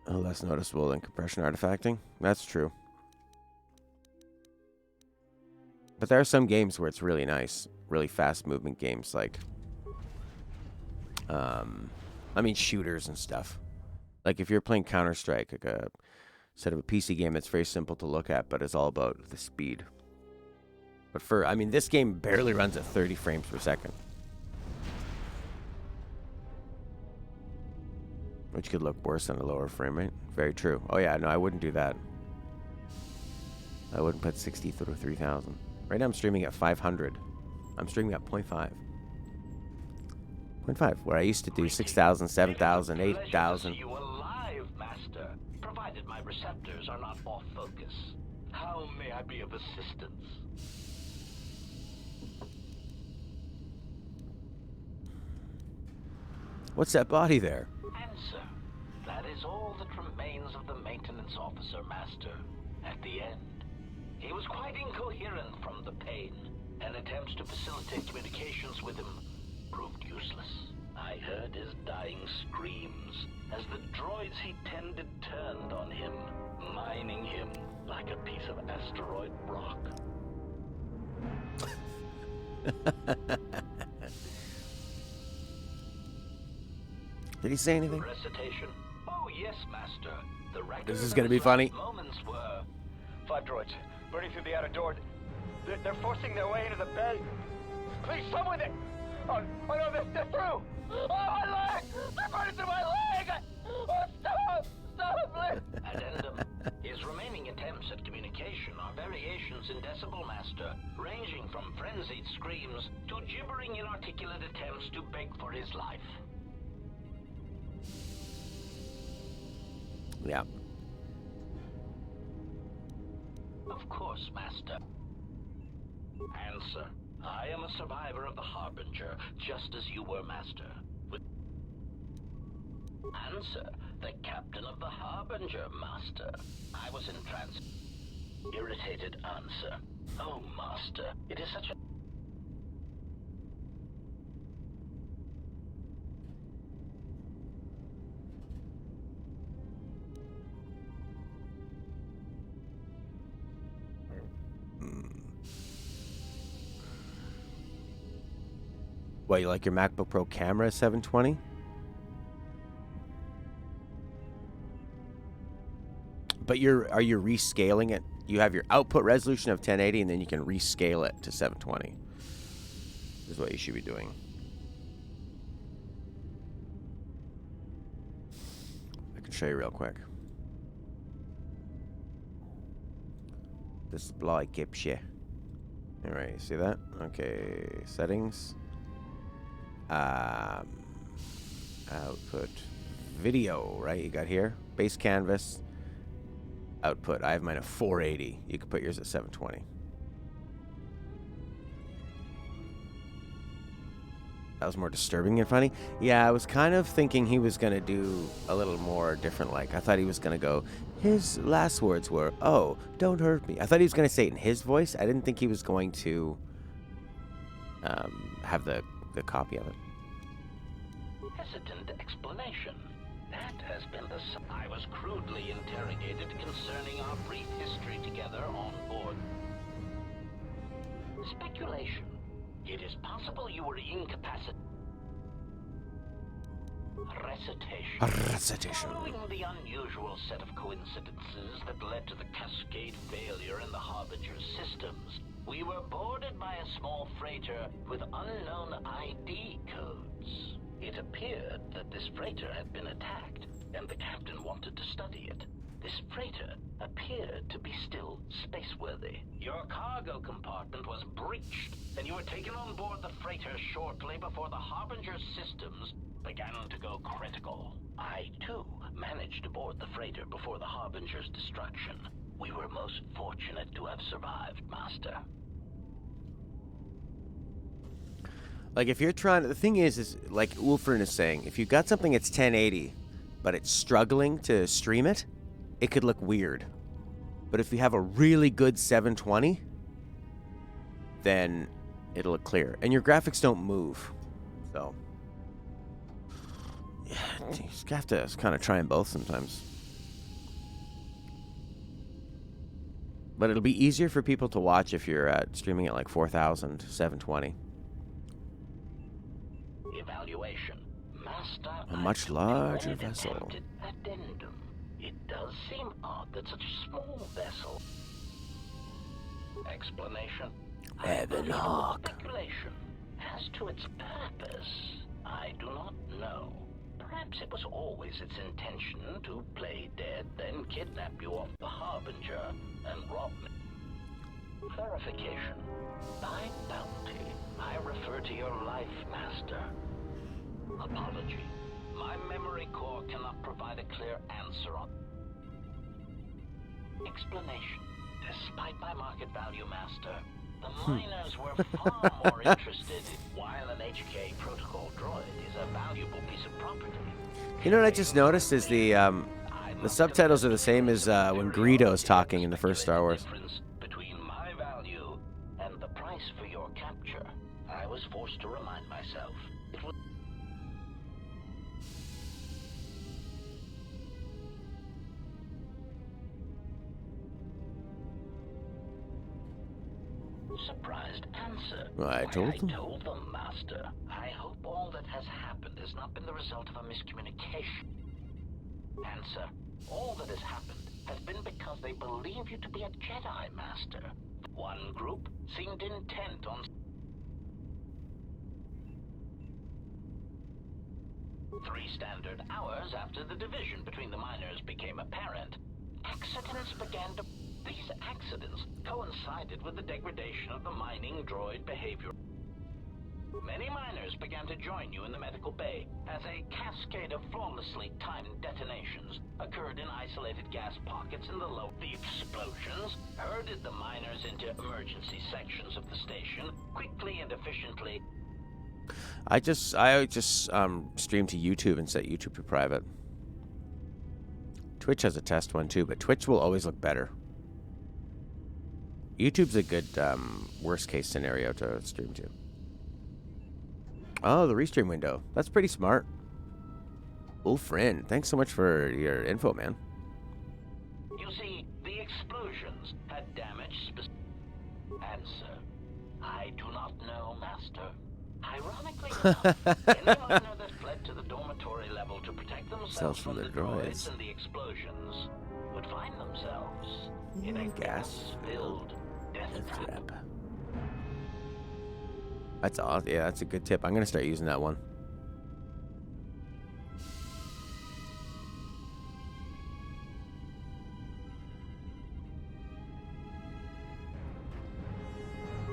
Less noticeable than compression artifacting. That's true. But there are some games where it's really nice, really fast movement games, like, I mean, shooters and stuff. Like if you're playing Counter-Strike, like instead of a PC game, it's very simple to look at, but it's all about the speed. But I mean, this game barely runs at 30 frames per second. Which could look worse on a lower frame rate. Very true. Oh yeah, no, I wouldn't do that. I wouldn't put 60 through 3,000. Right now I'm streaming at 500. I'm streaming at 0.5. 0.5, where I used to do 6,000, 7,000, 8,000. You alive, Master, provided my receptors are not off focus. How may I be of assistance? What's that body there? Answer. That is all that remains of the maintenance officer, Master. At the end, he was quite incoherent from the pain, and attempts to facilitate communications with him proved useless. I heard his dying screams as the droids he tended turned on him, mining him like a piece of asteroid rock. Did he say anything? Recitation? Oh yes, Master. The record This is gonna be funny. Moments were. 5 droids, burning through the outer door. They're forcing their way into the bay. Please, someone there! Oh no, they're through! Oh, my leg! They're burning through my leg! Oh, stop! Stop, please! Addendum. His remaining attempts at communication are variations in decibel, Master, ranging from frenzied screams to gibbering inarticulate attempts to beg for his life. Yeah. Of course, Master. Answer. I am a survivor of the Harbinger, just as you were, Master. Answer. The captain of the Harbinger, Master. I was in trance. Irritated answer. Oh, Master, it is such a... What, you like your MacBook Pro camera 720? But are you rescaling it? You have your output resolution of 1080 and then you can rescale it to 720. Is what you should be doing. I can show you real quick. Display capture. Alright, you see that? Okay, settings. Output video, right? You got here. Base canvas. Output. I have mine at 480. You can put yours at 720. That was more disturbing than funny. Yeah, I was kind of thinking he was going to do a little more different. Like, I thought he was going to go, his last words were, "Oh, don't hurt me." I thought he was going to say it in his voice. I didn't think he was going to have the copy of it. Hesitant explanation. That has been the... I was crudely interrogated concerning our brief history together on board. Speculation. It is possible you were incapacitated. Recitation. Following the unusual set of coincidences that led to the cascade failure in the Harbinger's systems, we were boarded by a small freighter with unknown ID codes. It appeared that this freighter had been attacked, and the captain wanted to study it. This freighter appeared to be still spaceworthy. Your cargo compartment was breached, and you were taken on board the freighter shortly before the Harbinger's systems began to go critical. I, too, managed to board the freighter before the Harbinger's destruction. We were most fortunate to have survived, Master. Like, if you're trying to... The thing is like Wolfern is saying, if you've got something that's 1080, but it's struggling to stream it, it could look weird. But if you have a really good 720, then it'll look clear. And your graphics don't move. So, yeah, you just have to kind of try them both sometimes. But it'll be easier for people to watch if you're streaming at like 4,000, 720. Evaluation. Master, A much larger vessel. Addendum. It does seem odd that such a small vessel. Explanation. Evan Hawk. Speculation. As to its purpose, I do not know. Perhaps it was always its intention to play dead, then kidnap you off the Harbinger and rob me. Clarification. By bounty, I refer to your life, Master. Apology. My memory core cannot provide a clear answer on... Explanation. Despite my market value, Master, the miners were far more interested while an HK protocol droid is a valuable piece of property. You know what I just noticed is the subtitles are the same as when Greedo's talking in the first Star Wars. Between my value and the price for your capture, I was forced to remind myself. It was... Surprised answer. I told them. I told them, Master. I hope all that has happened has not been the result of a miscommunication. Answer. All that has happened has been because they believe you to be a Jedi, Master. One group seemed intent on... 3 standard hours after the division between the miners became apparent, accidents began to... These accidents coincided with the degradation of the mining droid behavior. Many miners began to join you in the medical bay as a cascade of flawlessly timed detonations occurred in isolated gas pockets in the low. The explosions herded the miners into emergency sections of the station quickly and efficiently. I just stream to YouTube and set YouTube to private. Twitch has a test one too, but Twitch will always look better. YouTube's a good worst case scenario to stream to. Oh, the restream window. That's pretty smart. Friend, thanks so much for your info, man. You see, the explosions had damaged Answer. I do not know, Master. Ironically enough, any miner that fled to the dormitory level to protect themselves from the droids and the explosions would find themselves in a gas-filled death trap. That's awesome. Yeah, that's a good tip. I'm gonna start using that one.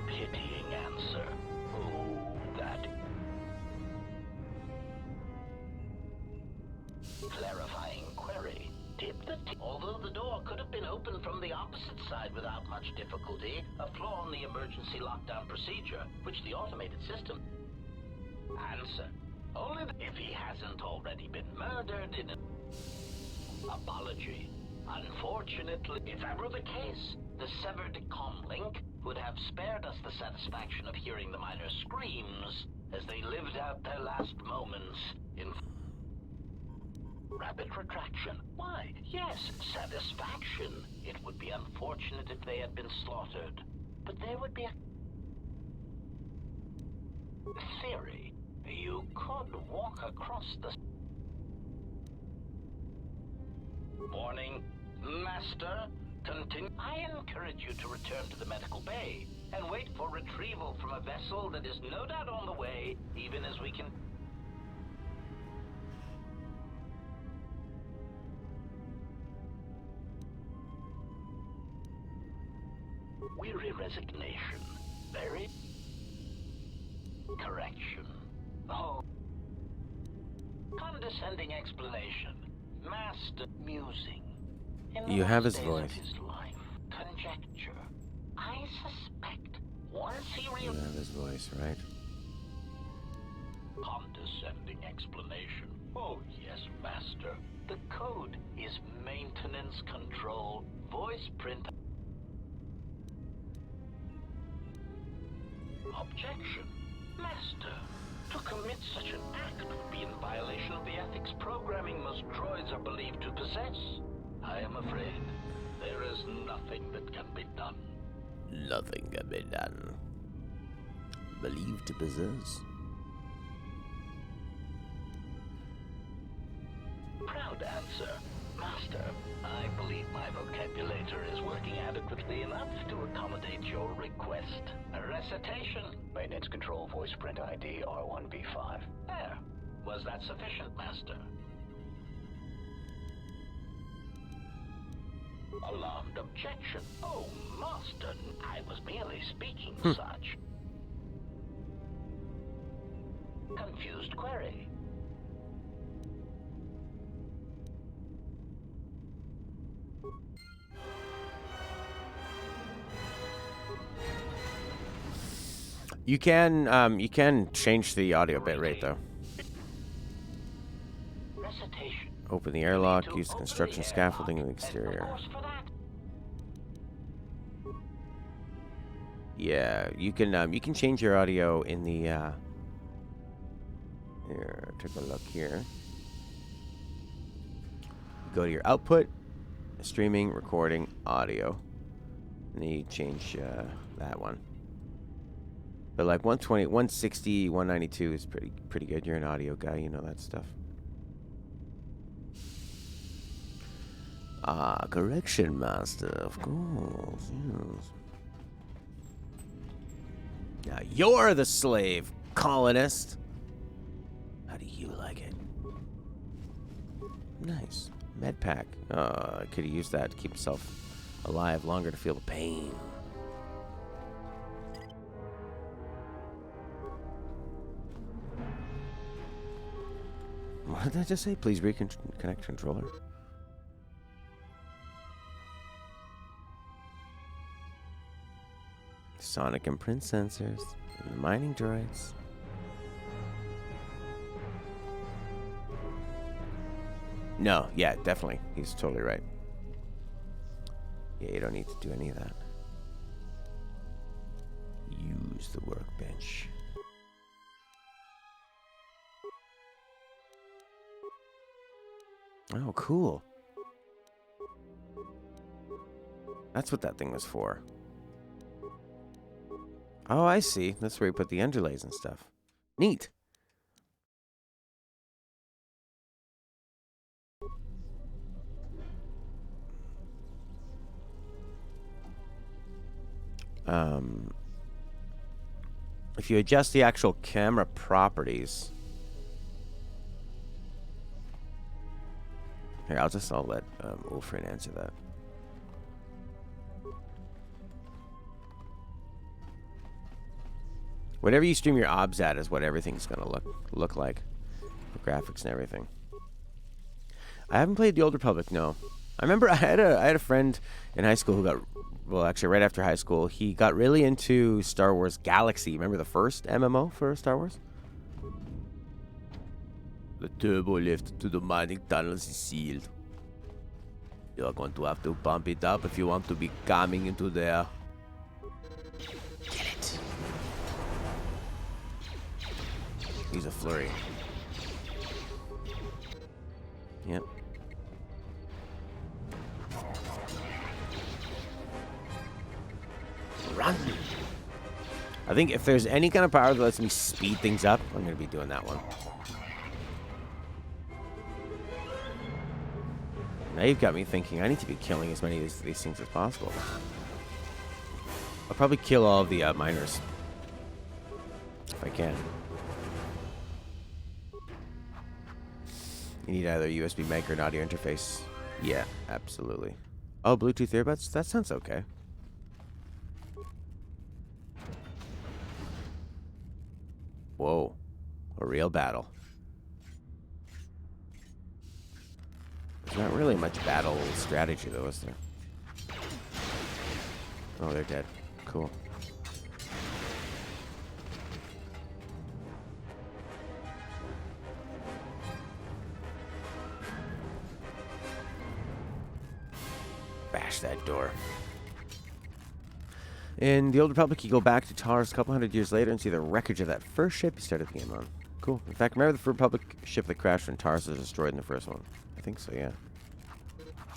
Pitying answer. Oh, that. Clarifying query. Although the door could have been opened from the opposite side without much difficulty, a flaw in the emergency lockdown procedure, which the automated system. Answer. Only if he hasn't already been murdered in a... Apology. Unfortunately, if that were the case, the severed comm link would have spared us the satisfaction of hearing the miners' screams as they lived out their last moments in rapid retraction. Why, yes, satisfaction. It would be unfortunate if they had been slaughtered, but there would be a theory. You could walk across the... Morning, Master. Continue. I encourage you to return to the medical bay and wait for retrieval from a vessel that is no doubt on the way, even as we can... Weary resignation. Very... Correction. Oh. Condescending explanation. Master musing. In You the have last his days of voice. his life, conjecture. I suspect once he You have his voice, right? Condescending explanation. Oh, yes, Master. The code is maintenance control, voice print. Objection. Master, to commit such an act would be in violation of the ethics programming most droids are believed to possess. I am afraid there is nothing that can be done. Nothing can be done. Believed to possess. Proud answer. Master, I believe my vocabulator is working adequately enough to accommodate your request. A recitation. Maintenance control voice print ID R1V5. There. Was that sufficient, Master? Alarmed objection. Oh, Master, I was merely speaking such. Confused query. You can change the audio bit rate though. Recitation. Open the airlock. Use the construction scaffolding in the exterior. Of course, for that. Yeah, you can change your audio in the here, take a look here. Go to your output, streaming, recording, audio. And then you change that one. But like 120, 160, 192 is pretty good. You're an audio guy, you know that stuff. Ah, correction master, of course. Yes. Now you're the slave, colonist. How do you like it? Nice. Med pack. I could have used that to keep himself alive longer to feel the pain. What did I just say? Please reconnect controller. Sonic and print sensors. And the mining droids. No, yeah, definitely. He's totally right. Yeah, you don't need to do any of that. Use the workbench. Oh, cool. That's what that thing was for. Oh, I see. That's where you put the underlays and stuff. Neat. If you adjust the actual camera properties. Here, I'll let Ulfrin answer that. Whatever you stream your obs at is what everything's gonna look like. The graphics and everything. I haven't played the Old Republic, no. I remember I had a friend in high school who got, well, actually right after high school, he got really into Star Wars Galaxy. Remember the first MMO for Star Wars? The turbo lift to the mining tunnels is sealed. You're going to have to pump it up if you want to be coming into there. Kill it. Use a flurry. Yep. Run. I think if there's any kind of power that lets me speed things up, I'm going to be doing that one. Now you've got me thinking I need to be killing as many of these things as possible. I'll probably kill all of the miners. If I can. You need either a USB mic or an audio interface. Yeah, absolutely. Oh, Bluetooth earbuds? That sounds okay. Whoa. A real battle. There's not really much battle strategy, though, is there? Oh, they're dead. Cool. Bash that door. In the Old Republic, you go back to Taurus a couple hundred years later and see the wreckage of that first ship you started the game on. Cool. In fact, remember the Republic ship that crashed when Taurus was destroyed in the first one? I think so, yeah.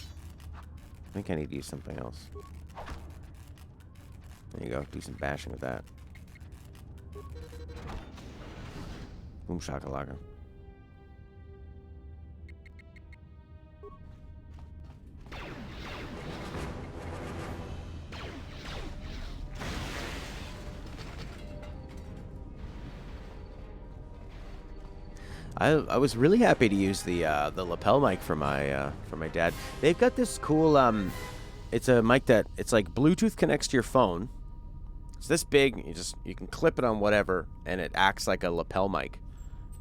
I think I need to use something else. There you go. Do some bashing with that. Boom shakalaka. I was really happy to use the lapel mic for my dad. They've got this cool it's a mic that it's like Bluetooth connects to your phone. It's this big. You can clip it on whatever, and it acts like a lapel mic.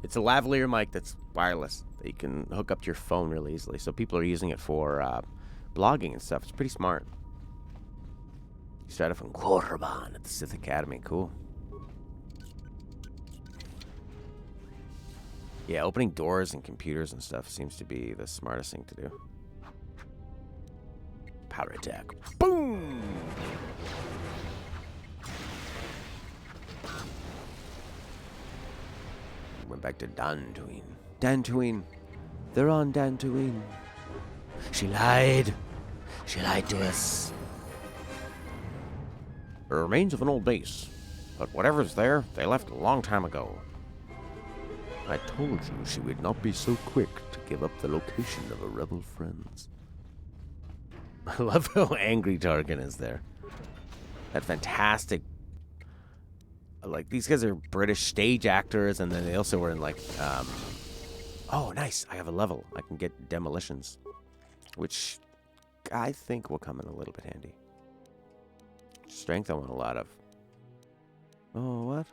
It's a lavalier mic that's wireless that you can hook up to your phone really easily. So people are using it for blogging and stuff. It's pretty smart. You started from Korriban at the Sith Academy. Cool. Yeah, opening doors and computers and stuff seems to be the smartest thing to do. Power attack. Boom! Went back to Dantooine. Dantooine. They're on Dantooine. She lied. She lied to us. The remains of an old base. But whatever's there, they left a long time ago. I told you she would not be so quick to give up the location of her rebel friends. I love how angry Tarkin is there. That fantastic... Like, these guys are British stage actors, and then they also were in, like, Oh, nice. I have a level. I can get demolitions. Which I think will come in a little bit handy. Strength I want a lot of. Oh, what?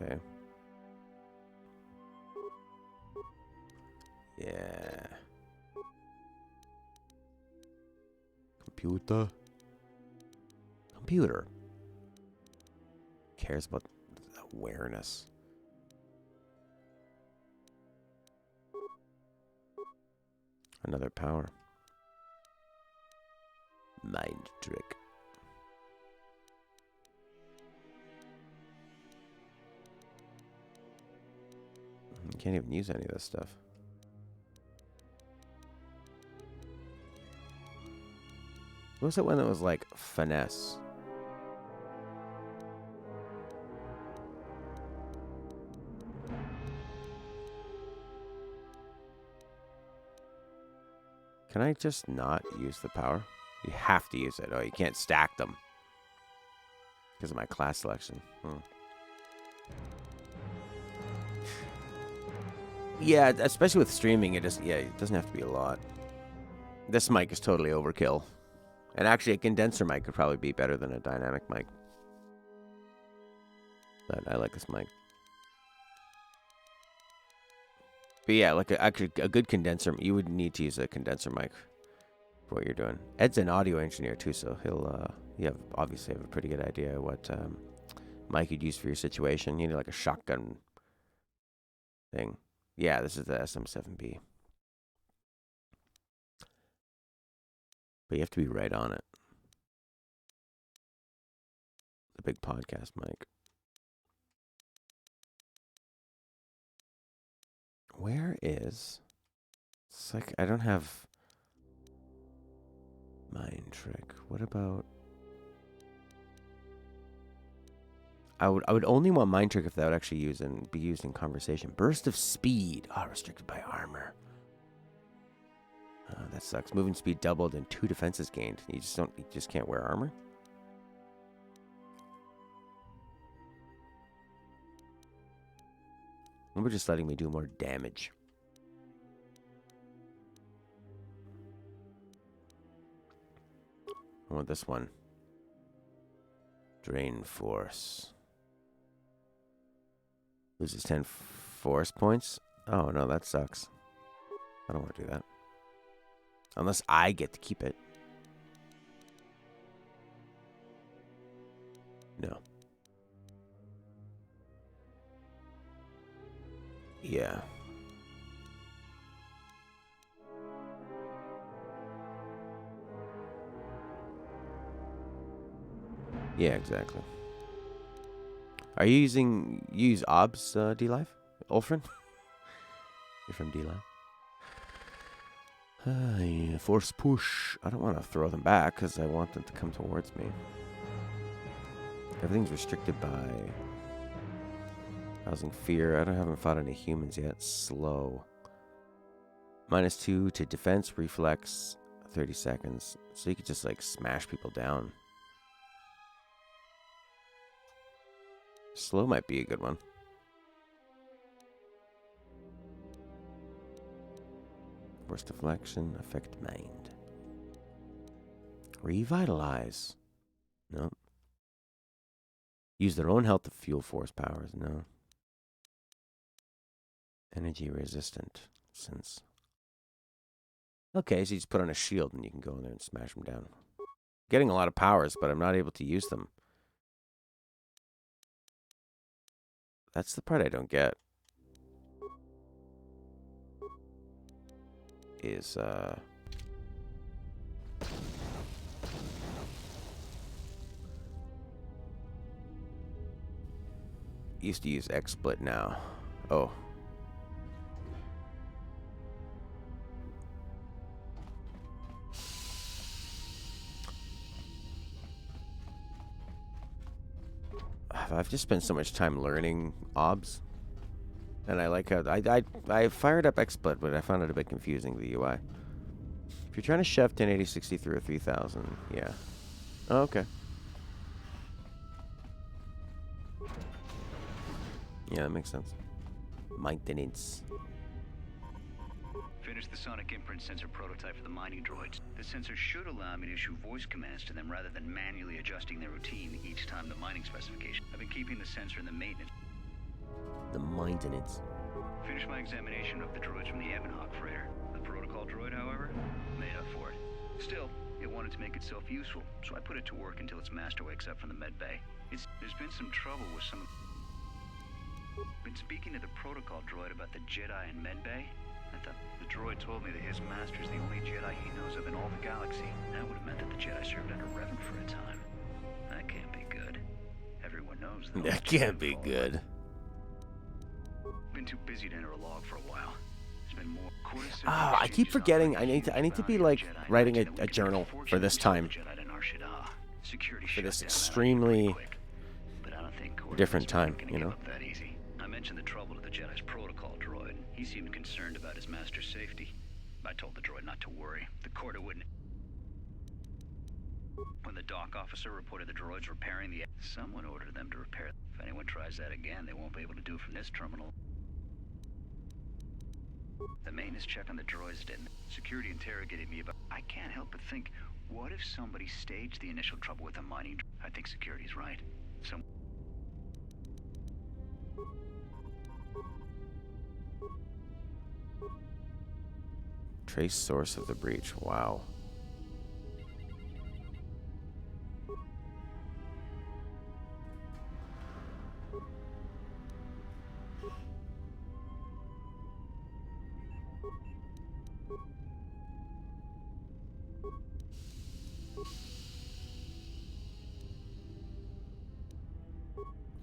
Okay. Yeah. Computer. Computer. Cares about awareness. Another power. Mind trick. You can't even use any of this stuff. What was that one that was like finesse? Can I just not use the power? You have to use it. Oh, you can't stack them. Because of my class selection. Yeah, especially with streaming, it doesn't have to be a lot. This mic is totally overkill. And actually, a condenser mic could probably be better than a dynamic mic. But I like this mic. But yeah, like a good condenser, you would need to use a condenser mic for what you're doing. Ed's an audio engineer too, so he'll obviously have a pretty good idea what mic you'd use for your situation. You need like a shotgun thing. Yeah, this is the SM7B. But you have to be right on it. The big podcast mic. Where is... It's like, I don't have... Mind trick. What about... I would only want mind trick if that would actually be used in conversation. Burst of speed. Oh, restricted by armor. Oh, that sucks. Moving speed doubled and 2 defenses gained. You just can't wear armor? We're just letting me do more damage. I want this one. Drain force. Loses 10 force points? Oh, no, that sucks. I don't want to do that. Unless I get to keep it. No. Yeah. Yeah, exactly. Are you use OBS D-Live? Ulfrin? You're from D-Live? Yeah, force push. I don't want to throw them back because I want them to come towards me. Everything's restricted by housing fear. I haven't fought any humans yet. Slow. -2 to defense, reflex, 30 seconds. So you could just like smash people down. Slow might be a good one. Force deflection, affect mind. Revitalize. Nope. Use their own health to fuel force powers. No. Energy resistant. Since. Okay, so you just put on a shield and you can go in there and smash them down. Getting a lot of powers, but I'm not able to use them. That's the part I don't get. Is used to use XSplit now. Oh. I've just spent so much time learning OBS. And I like how I fired up XSplit, but I found it a bit confusing, the UI. If you're trying to shove 1080-60 through a 3000, yeah. Oh, okay. Yeah, that makes sense. Maintenance. Finished the sonic imprint sensor prototype for the mining droids. The sensor should allow me to issue voice commands to them rather than manually adjusting their routine each time the mining specification. I've been keeping the sensor in the maintenance. The maintenance. Finished my examination of the droids from the Ebonhawk freighter. The protocol droid, however, made up for it. Still, it wanted to make itself useful, so I put it to work until its master wakes up from the med bay. There's been some trouble with some... Been speaking to the protocol droid about the Jedi in med bay. I thought the droid told me that his master's the only Jedi he knows of in all the galaxy. That would have meant that the Jedi served under Revan for a time. That can't be good. Everyone knows that. That can't be good. Been too busy to enter a log for a while. There's been more. Ah, I keep forgetting. I need to be like writing a journal for this time. For this extremely different time, you know. I mentioned the trouble to the Jedi's protocol droid. He seemed concerned about his master's safety. I told the droid not to worry. The KOTOR wouldn't. When the dock officer reported the droids repairing the... Someone ordered them to repair. If anyone tries that again, they won't be able to do it from this terminal. The maintenance check on the droids didn't. Security interrogated me about... I can't help but think, what if somebody staged the initial trouble with the mining... I think security's right. Some... Trace source of the breach. Wow.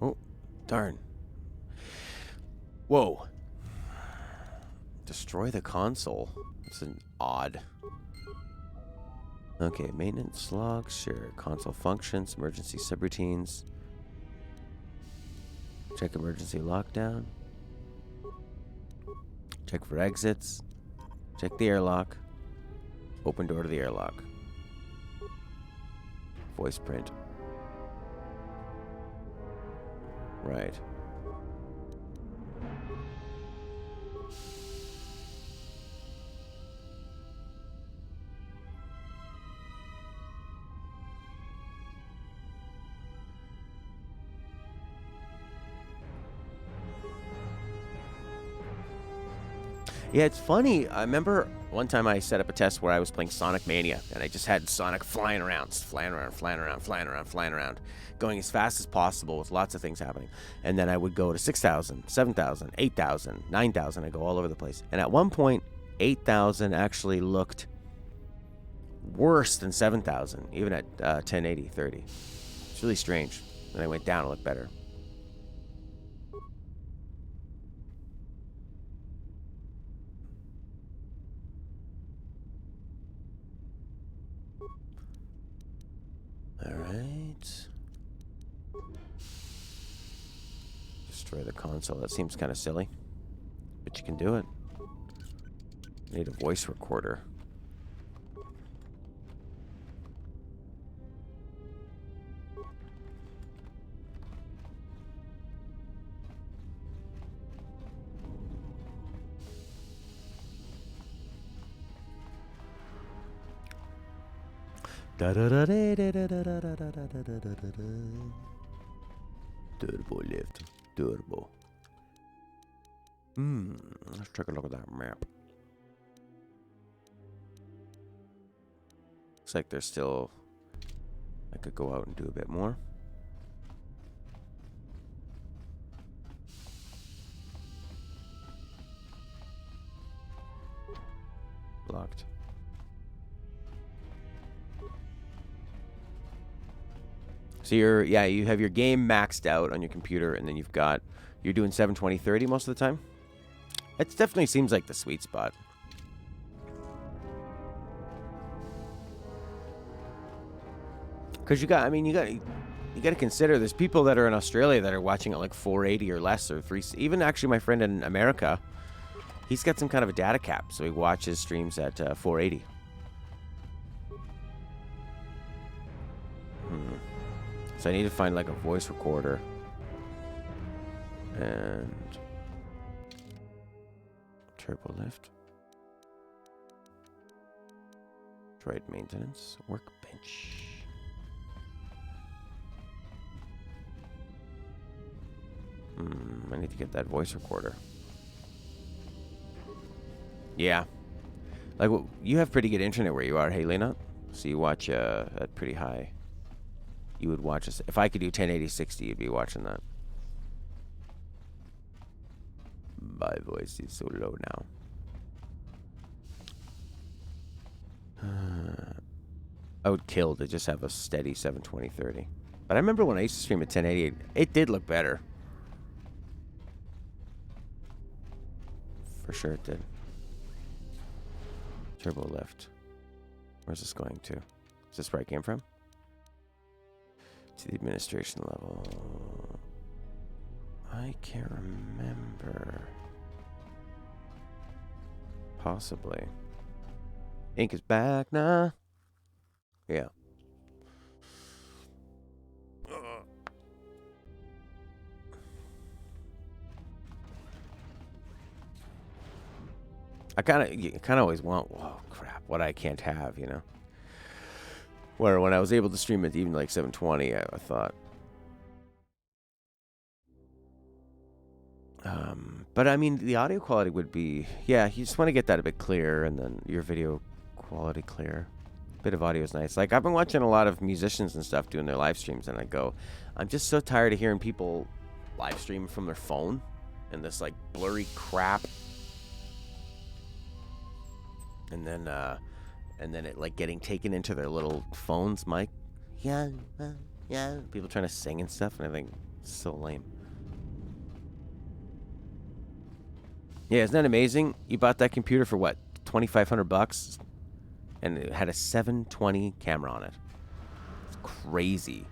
Oh, darn. Whoa. Destroy the console. It's an odd. Okay, maintenance logs, sure. Console functions, emergency subroutines. Check emergency lockdown. Check for exits. Check the airlock. Open door to the airlock. Voice print. Right. Yeah, it's funny. I remember one time I set up a test where I was playing Sonic Mania, and I just had Sonic flying around, going as fast as possible with lots of things happening. And then I would go to 6,000, 7,000, 8,000, 9,000. I go all over the place. And at one point, 8,000 actually looked worse than 7,000, even at 1080, 30. It's really strange. Then I went down and looked better. Alright. Destroy the console. That seems kind of silly. But you can do it. Need a voice recorder. Turbo lift. Turbo. Let's take a look at that map. Looks like there's still... I could go out and do a bit more. Locked. So you have your game maxed out on your computer, and then you're doing 720/30 most of the time. It definitely seems like the sweet spot. Because you got to consider there's people that are in Australia that are watching at like 480 or less, or even actually my friend in America, he's got some kind of a data cap, so he watches streams at 480. So I need to find like a voice recorder. And turbo lift. Droid maintenance. Workbench. I need to get that voice recorder. Yeah. Like, you have pretty good internet where you are, hey, Lena? So you watch at pretty high. You would watch us. If I could do 1080 60, you'd be watching that. My voice is so low now. I would kill to just have a steady 720/30. But I remember when I used to stream at 1080, it did look better. For sure it did. Turbo lift. Where's this going to? Is this where I came from? To the administration level. I can't remember. Possibly. Ink is back now. Yeah. I kind of always want, oh crap, what I can't have, you know. Where when I was able to stream it even like 720, I thought. But I mean, the audio quality would be, yeah, you just want to get that a bit clearer, and then your video quality clear. Bit of audio is nice. Like, I've been watching a lot of musicians and stuff doing their live streams, and I go, I'm just so tired of hearing people live stream from their phone and this like blurry crap. And then it like getting taken into their little phones mic. Yeah, yeah. People trying to sing and stuff, and I think it's so lame. Yeah, isn't that amazing? You bought that computer for what, $2,500, and it had a 720 camera on it. It's crazy.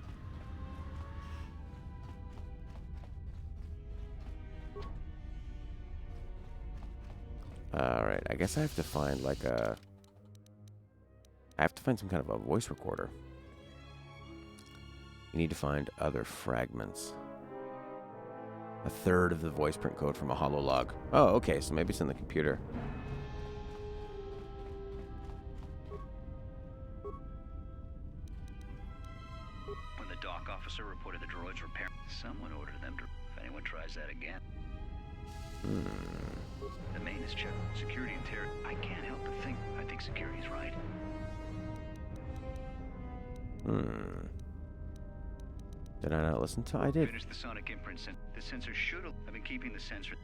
All right, I guess I have to find like a. I have to find some kind of a voice recorder. You need to find other fragments. A third of the voice print code from a hollow log. Oh, okay, so maybe it's in the computer. When the dock officer reported the droid's repair, someone ordered them to. If anyone tries that again. The maintenance check, security and terror. I can't help but think. I think security's right. Did I not listen to? I did. Finish the sonic imprint sensor. The sensor should have. I've been keeping the sensor.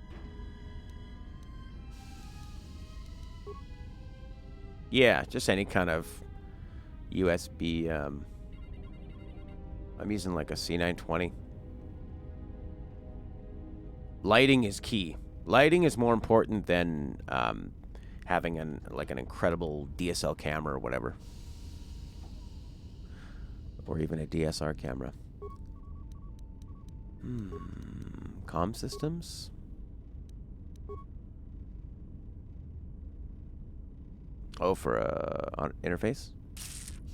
Yeah, just any kind of USB. I'm using like a C920. Lighting is key. Lighting is more important than having an incredible DSL camera or whatever, or even a DSR camera. Comm systems. Oh, for a interface.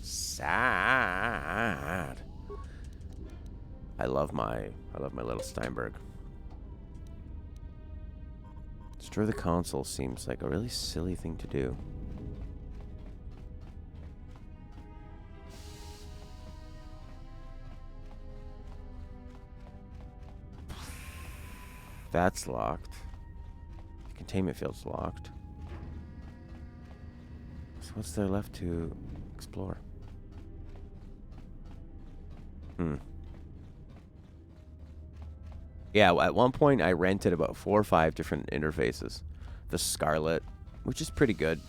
Sad. I love my little Steinberg. Destroy the console seems like a really silly thing to do. That's locked. The containment field's locked. So what's there left to explore? Yeah, at one point I rented about 4 or 5 different interfaces. The Scarlet, which is pretty good.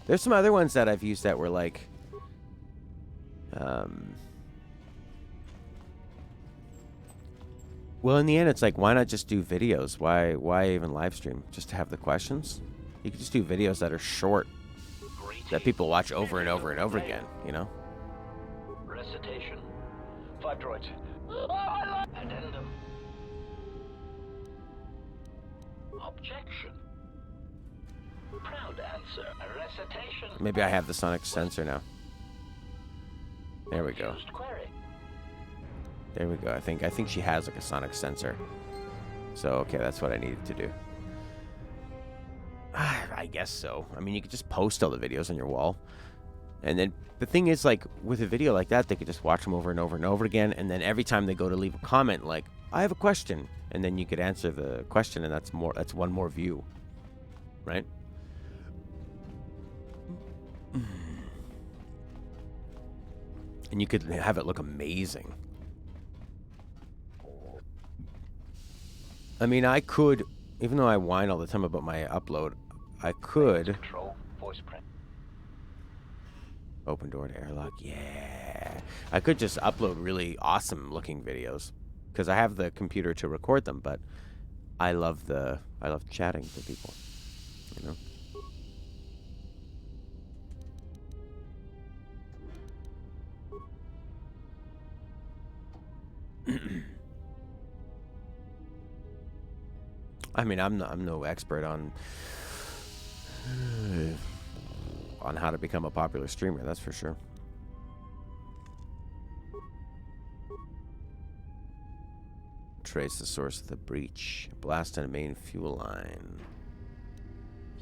There's some other ones that I've used that were like... Well, in the end, it's like, why not just do videos? Why even live stream? Just to have the questions? You could just do videos that are short, that people watch over and over and over again, you know? Recitation. 5 droids. Addendum. Objection. Proud answer. A recitation. Maybe I have the sonic sensor now. There we go. Used query. There we go. I think she has like a sonic sensor. So, okay, that's what I needed to do. I guess so. I mean, you could just post all the videos on your wall. And then the thing is, like, with a video like that, they could just watch them over and over and over again. And then every time they go to leave a comment, like, I have a question. And then you could answer the question, and that's one more view. Right? And you could have it look amazing. I mean, I could, even though I whine all the time about my upload, I could... Control, voice print. Open door to airlock, yeah. I could just upload really awesome looking videos, because I have the computer to record them, but I love chatting to people, you know? I mean, I'm no expert on on how to become a popular streamer, that's for sure. Trace the source of the breach. Blast on a main fuel line.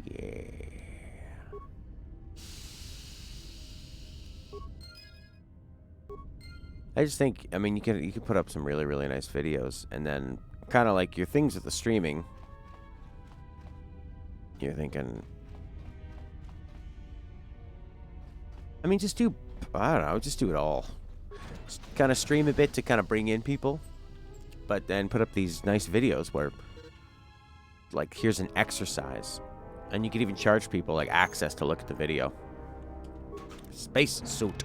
Yeah. I just think, I mean, you can put up some really, really nice videos, and then kind of like your things with the streaming. You're thinking, I mean, just do, I don't know, just do it all. Just kind of stream a bit to kind of bring in people, but then put up these nice videos where, like, here's an exercise, and you could even charge people like access to look at the video. Space suit.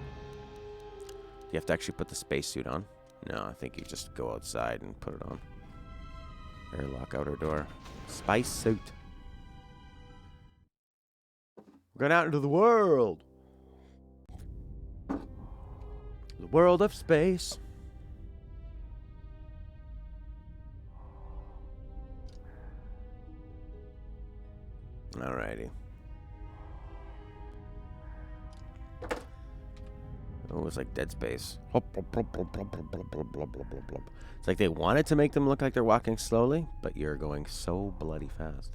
You have to actually put the spacesuit on? No, I think you just go outside and put it on. Airlock outer door. Spacesuit. We're going out into the world. The world of space. Alrighty. Oh, it's like Dead Space. It's like they wanted to make them look like they're walking slowly, but you're going so bloody fast.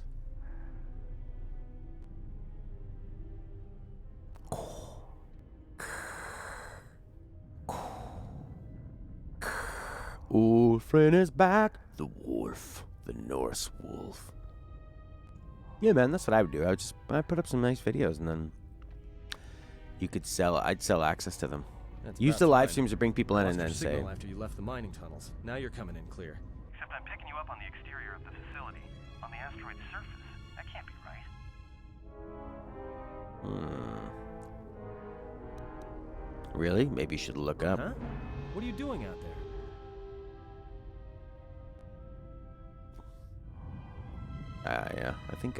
Ulfrin is back. The wolf. The Norse wolf. Yeah, man, that's what I would do. I'd put up some nice videos, and then you could I'd sell access to them. That's Use the live streams to bring people in, and then lost your say, signal after you left the mining tunnels. Now you're coming in clear. Except I'm picking you up on the exterior of the facility, on the asteroid's surface. That can't be right. Really? Maybe you should look up. Huh? What are you doing out there? Yeah.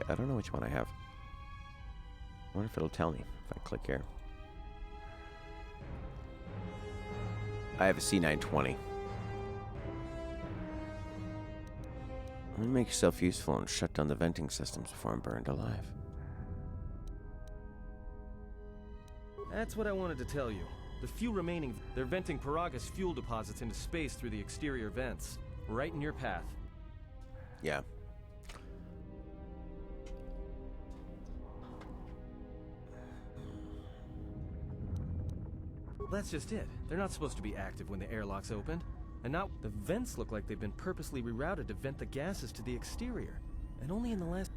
I don't know which one I have. I wonder if it'll tell me if I click here. I have a C920. I'm gonna make yourself useful and shut down the venting systems before I'm burned alive. That's what I wanted to tell you. The few remaining, they're venting Paraga's fuel deposits into space through the exterior vents. Right in your path. Yeah. That's just it. They're not supposed to be active when the airlock's opened. And now the vents look like they've been purposely rerouted to vent the gases to the exterior. And only in the last...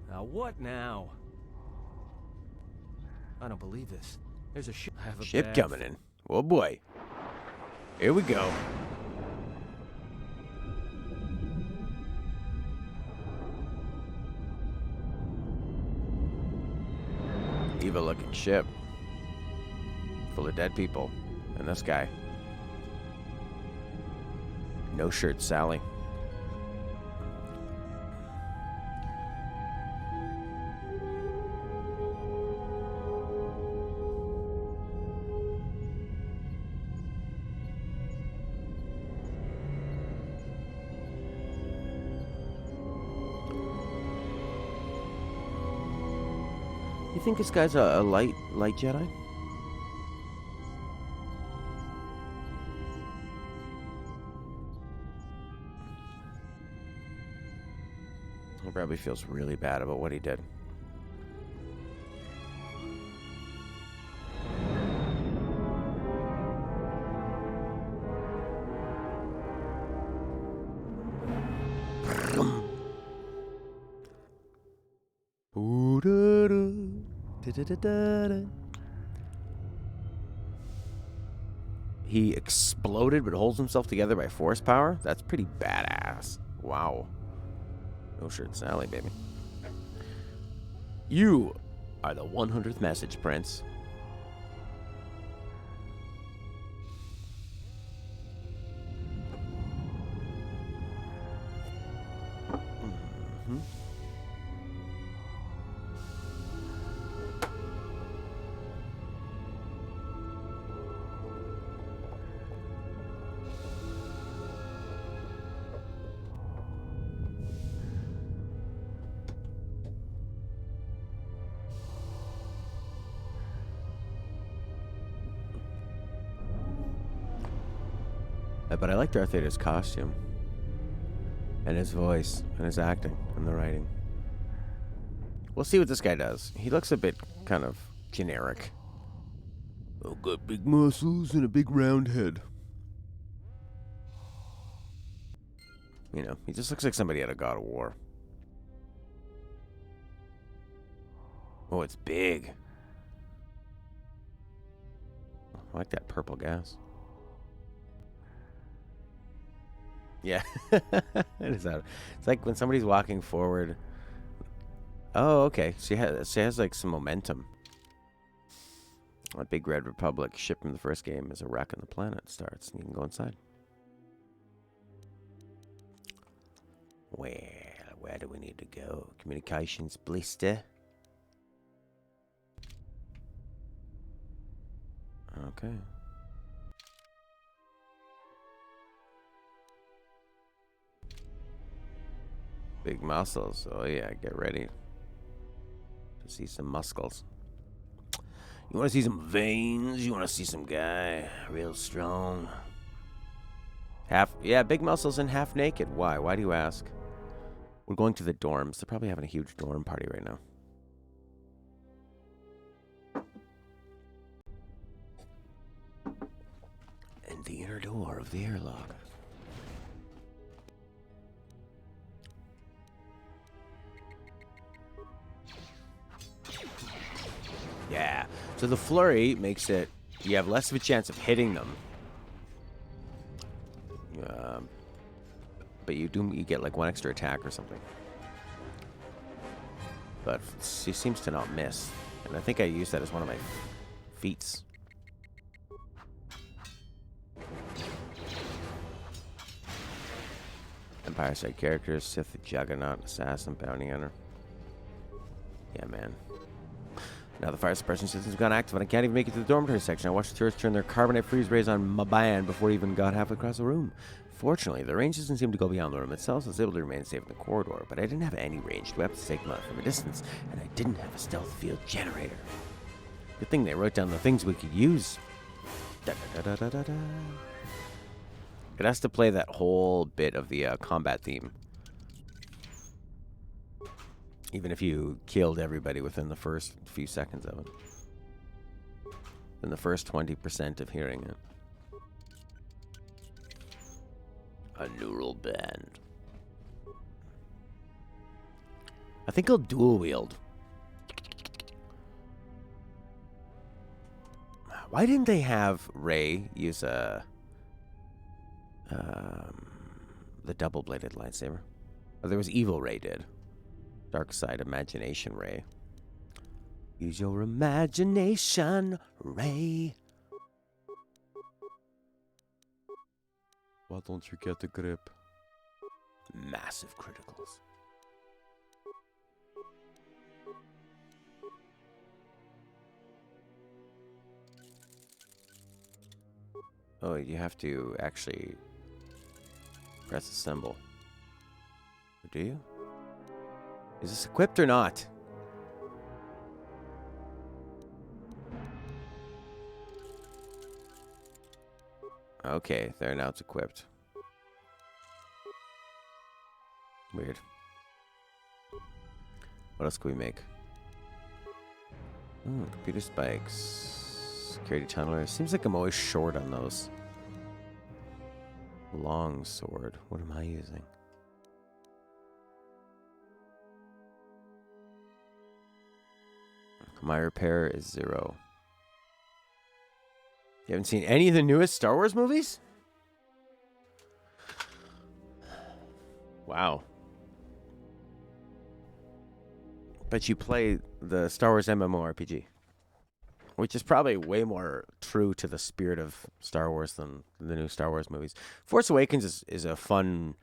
Now what now? I don't believe this. There's a ship. I have a Ship bad coming in. Oh boy. Here we go. Evil looking ship. Full of dead people. And this guy. No shirt Sally. You think this guy's a light Jedi? He probably feels really bad about what he did. He exploded but holds himself together by force power? That's pretty badass. Wow. No shirt Sally, baby. You are the 100th message, Prince. But I like Darth Vader's costume. And his voice. And his acting. And the writing. We'll see what this guy does. He looks a bit kind of generic. I've got big muscles and a big round head. You know, he just looks like somebody out of God of War. Oh, it's big. I like that purple gas. Yeah. It is out. It's like when somebody's walking forward. Oh, okay. She has like some momentum. A big Red Republic ship from the first game is a wreck on the planet starts, and you can go inside. Well, where do we need to go? Communications blister. Okay. Big muscles. Oh yeah, get ready to see some muscles. You want to see some veins? You want to see some guy real strong? Big muscles and half naked. Why? Why do you ask? We're going to the dorms. They're probably having a huge dorm party right now. And the inner door of the airlock. Yeah. So the flurry makes it, you have less of a chance of hitting them. But you get like one extra attack or something. But she seems to not miss. And I think I used that as one of my feats. Empire side characters, Sith, Juggernaut, Assassin, Bounty Hunter. Yeah, man. Now the fire suppression system's gone active and I can't even make it to the dormitory section. I watched the tourists turn their carbonate freeze rays on my band before it even got halfway across the room. Fortunately, the range doesn't seem to go beyond the room itself, so I was able to remain safe in the corridor, but I didn't have any ranged weapons to take them out from a distance, and I didn't have a stealth field generator. Good thing they wrote down the things we could use. Da, da, da, da, da, da. It has to play that whole bit of the combat theme. Even if you killed everybody within the first few seconds of it. In the first 20% of hearing it. A neural band. I think he'll dual wield. Why didn't they have Rey use the double-bladed lightsaber? Oh, there was Evil Rey did. Dark side imagination Rey. Use your imagination, Rey. Why don't you get the grip? Massive criticals. Oh, you have to actually press the symbol. Do you? Is this equipped or not? Okay, there, now it's equipped. Weird. What else can we make? Computer spikes. Security tunneler. Seems like I'm always short on those. Long sword. What am I using? My repair is 0. You haven't seen any of the newest Star Wars movies? Wow. But you play the Star Wars MMORPG, which is probably way more true to the spirit of Star Wars than the new Star Wars movies. Force Awakens is a fun,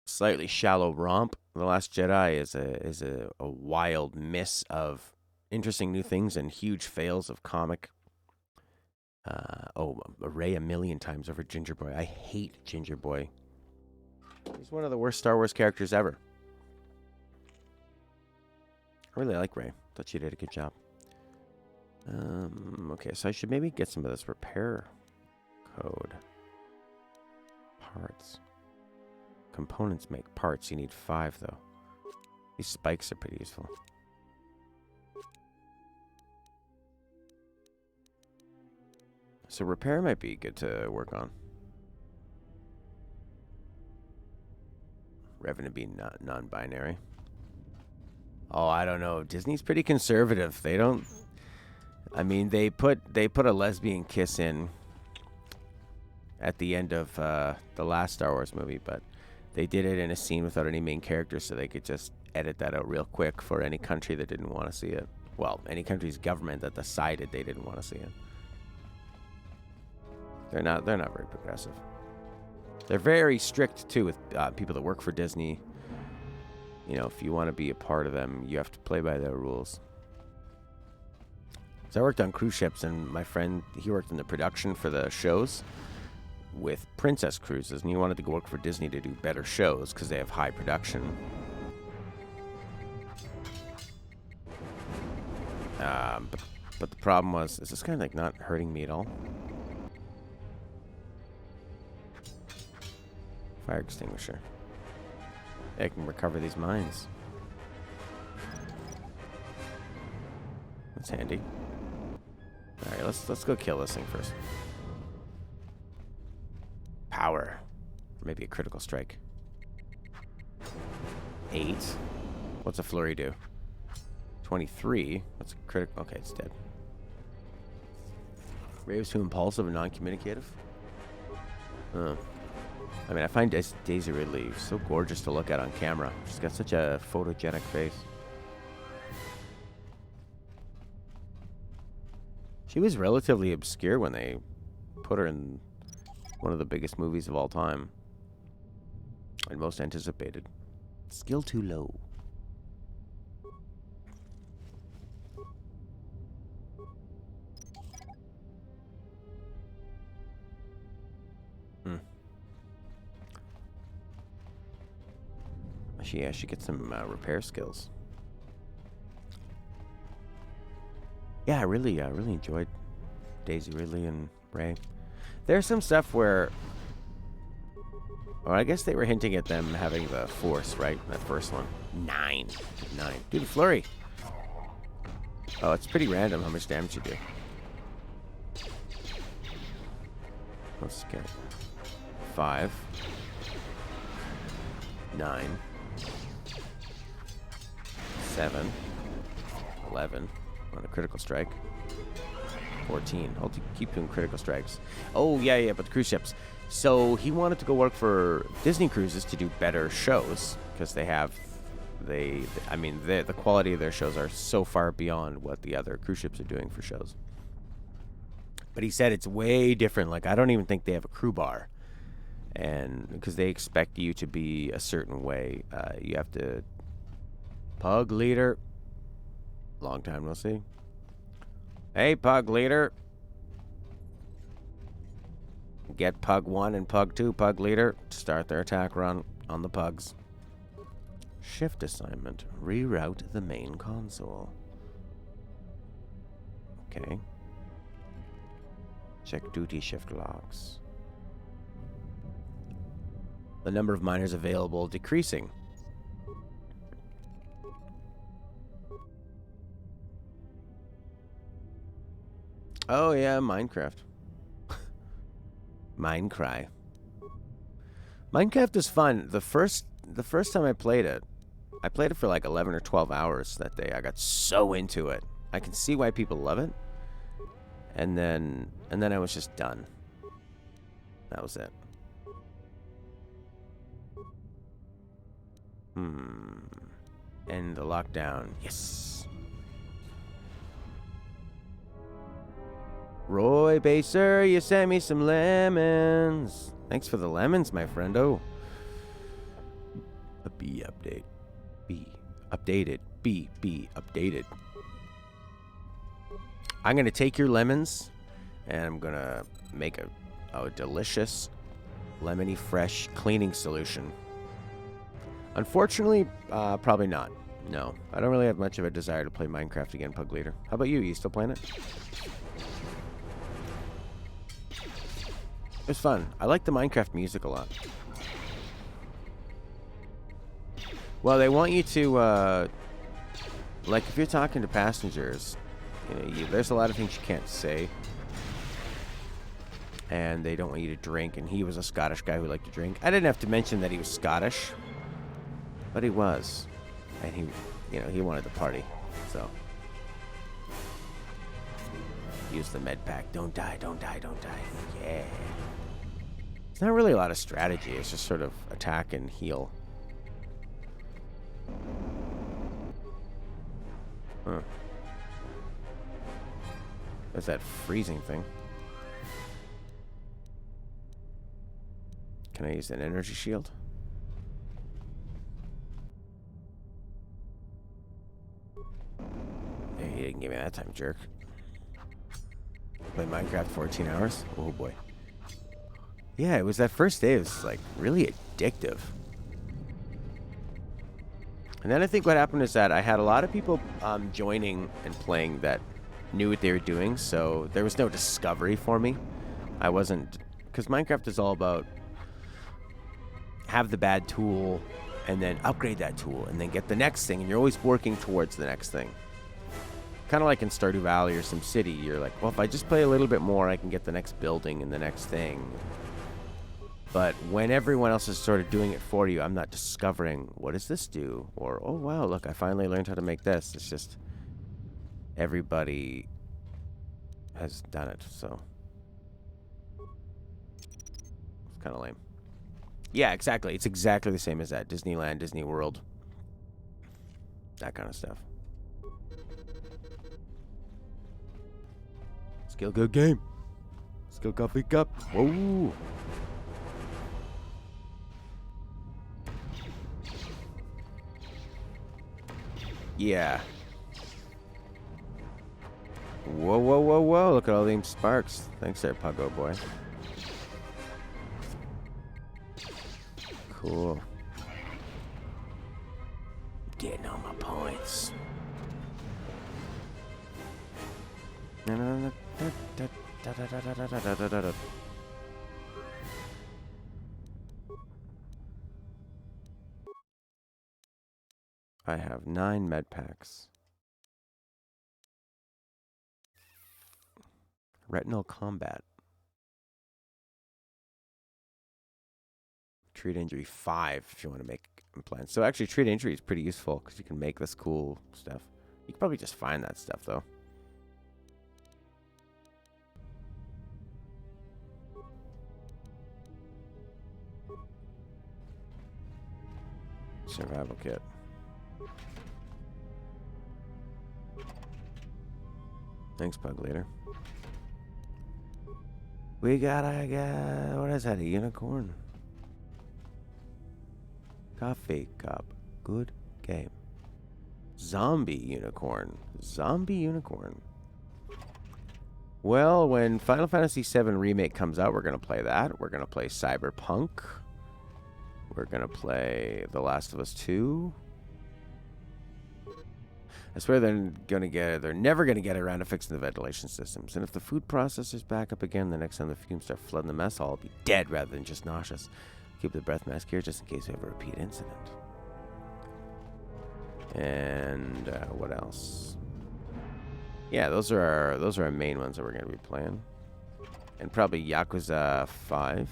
slightly shallow romp. The Last Jedi is a wild miss of interesting new things and huge fails of comic. Rey a million times over Ginger Boy. I hate Ginger Boy. He's one of the worst Star Wars characters ever. I really like Rey. Thought she did a good job. Okay, so I should maybe get some of this repair Code. Parts. Components make parts. You need 5, though. These spikes are pretty useful. So repair might be good to work on. Revenue being non-binary. Oh, I don't know. Disney's pretty conservative. They don't... I mean, they put a lesbian kiss in at the end of the last Star Wars movie, but they did it in a scene without any main characters, so they could just edit that out real quick for any country that didn't want to see it. Well, any country's government that decided they didn't want to see it. They're not very progressive. They're very strict too with people that work for Disney. You know, if you want to be a part of them, you have to play by their rules. So I worked on cruise ships, and my friend, he worked in the production for the shows with Princess Cruises, and he wanted to go work for Disney to do better shows because they have high production. But the problem was, is this kind of like not hurting me at all? Fire extinguisher. I can recover these mines. That's handy. Alright, let's go kill this thing first. Power. Maybe a critical strike. 8. What's a flurry do? 23. What's a critical? Okay, it's dead. Raves too impulsive and non-communicative? Huh. I mean, I find Daisy Ridley so gorgeous to look at on camera. She's got such a photogenic face. She was relatively obscure when they put her in one of the biggest movies of all time. And most anticipated. Skill too low. She gets some repair skills. Yeah, I really enjoyed Daisy Ridley and Rey. There's some stuff where, or I guess they were hinting at them having the Force, right? That first one. 9. Dude, a flurry. Oh, it's pretty random how much damage you do. Let's get 5. 9. 7, 11 on a critical strike. 14. I'll keep doing critical strikes. Oh, yeah, but the cruise ships. So he wanted to go work for Disney Cruises to do better shows because they have, I mean, the quality of their shows are so far beyond what the other cruise ships are doing for shows. But he said it's way different. Like, I don't even think they have a crew bar. And because they expect you to be a certain way, you have to... Pug leader. Long time no see. Hey, Pug leader. Get Pug 1 and Pug 2, Pug leader. Start their attack run on the Pugs. Shift assignment. Reroute the main console. Okay. Check duty shift logs. The number of miners available decreasing. Oh yeah, Minecraft. Minecraft. Minecraft is fun. The first time I played it for like 11 or 12 hours that day. I got so into it. I can see why people love it. And then I was just done. That was it. End the lockdown. Yes. Roy Baser, you sent me some lemons. Thanks for the lemons, my friendo. A B update. B updated. B updated. I'm gonna take your lemons and I'm gonna make a delicious lemony fresh cleaning solution. Unfortunately, probably not. No, I don't really have much of a desire to play Minecraft again, Pug Leader. How about you? You still playing it? It was fun. I like the Minecraft music a lot. Well, they want you to, like, if you're talking to passengers, you know, there's a lot of things you can't say. And they don't want you to drink, and he was a Scottish guy who liked to drink. I didn't have to mention that he was Scottish, but he was. And he, you know, he wanted to party, so. Use the med pack. Don't die, don't die, don't die. Yeah. It's not really a lot of strategy. It's just sort of attack and heal. Huh. There's that freezing thing. Can I use an energy shield? Yeah, he didn't give me that time, jerk. Play Minecraft 14 hours? Oh boy. Yeah, it was that first day. It was like really addictive. And then I think what happened is that I had a lot of people joining and playing that knew what they were doing, so there was no discovery for me. I wasn't, because Minecraft is all about have the bad tool and then upgrade that tool and then get the next thing, and you're always working towards the next thing. Kind of like in Stardew Valley or SimCity, you're like, well, if I just play a little bit more, I can get the next building and the next thing. But when everyone else is sort of doing it for you, I'm not discovering, what does this do? Or, oh, wow, look, I finally learned how to make this. It's just everybody has done it, so. It's kind of lame. Yeah, exactly. It's exactly the same as that. Disneyland, Disney World. That kind of stuff. Skill good game. Skill coffee cup. Whoa. Yeah. Whoa, whoa, whoa, whoa. Look at all them sparks. Thanks there, Puggo boy. Cool. Getting all my points. I have 9 med packs. Retinal combat. Treat injury 5 if you want to make implants. So actually treat injury is pretty useful because you can make this cool stuff. You can probably just find that stuff though. Survival kit. Thanks, Pug Leader. We got, what is that, a unicorn? Coffee cup. Good game. Zombie unicorn. Zombie unicorn. Well, when Final Fantasy VII Remake comes out, we're going to play that. We're going to play Cyberpunk. We're going to play The Last of Us 2. I swear they're never going to get around to fixing the ventilation systems. And if the food processors back up again, the next time the fumes start flooding the mess hall, I'll be dead rather than just nauseous. Keep the breath mask here just in case we have a repeat incident. And what else? Yeah, those are our main ones that we're going to be playing. And probably Yakuza 5.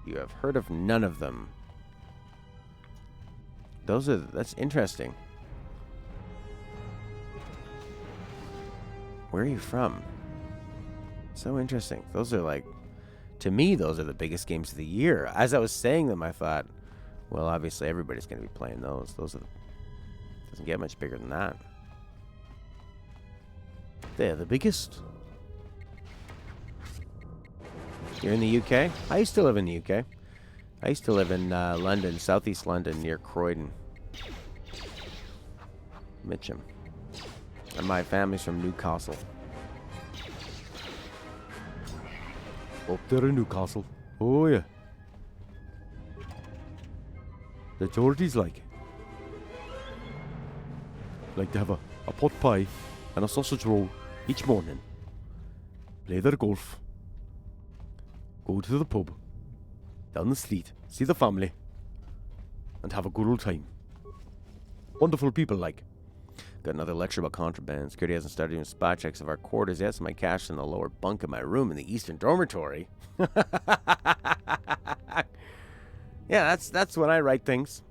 You have heard of none of them. That's interesting. Where are you from? So interesting. Those are like, to me, those are the biggest games of the year. As I was saying them, I thought, well, obviously everybody's going to be playing those. Those are doesn't get much bigger than that. They're the biggest. You're in the UK? I used to live in the UK. I used to live in London, southeast London, near Croydon. Mitcham. And my family's from Newcastle. Up there in Newcastle. Oh, yeah. The Geordies like to have a pot pie and a sausage roll each morning. Play their golf. Go to the pub. Down the street. See the family. And have a good old time. Wonderful people like. Got another lecture about contraband. Security hasn't started doing spot checks of our quarters yet, so my cash in the lower bunk of my room in the eastern dormitory. Yeah, that's when I write things.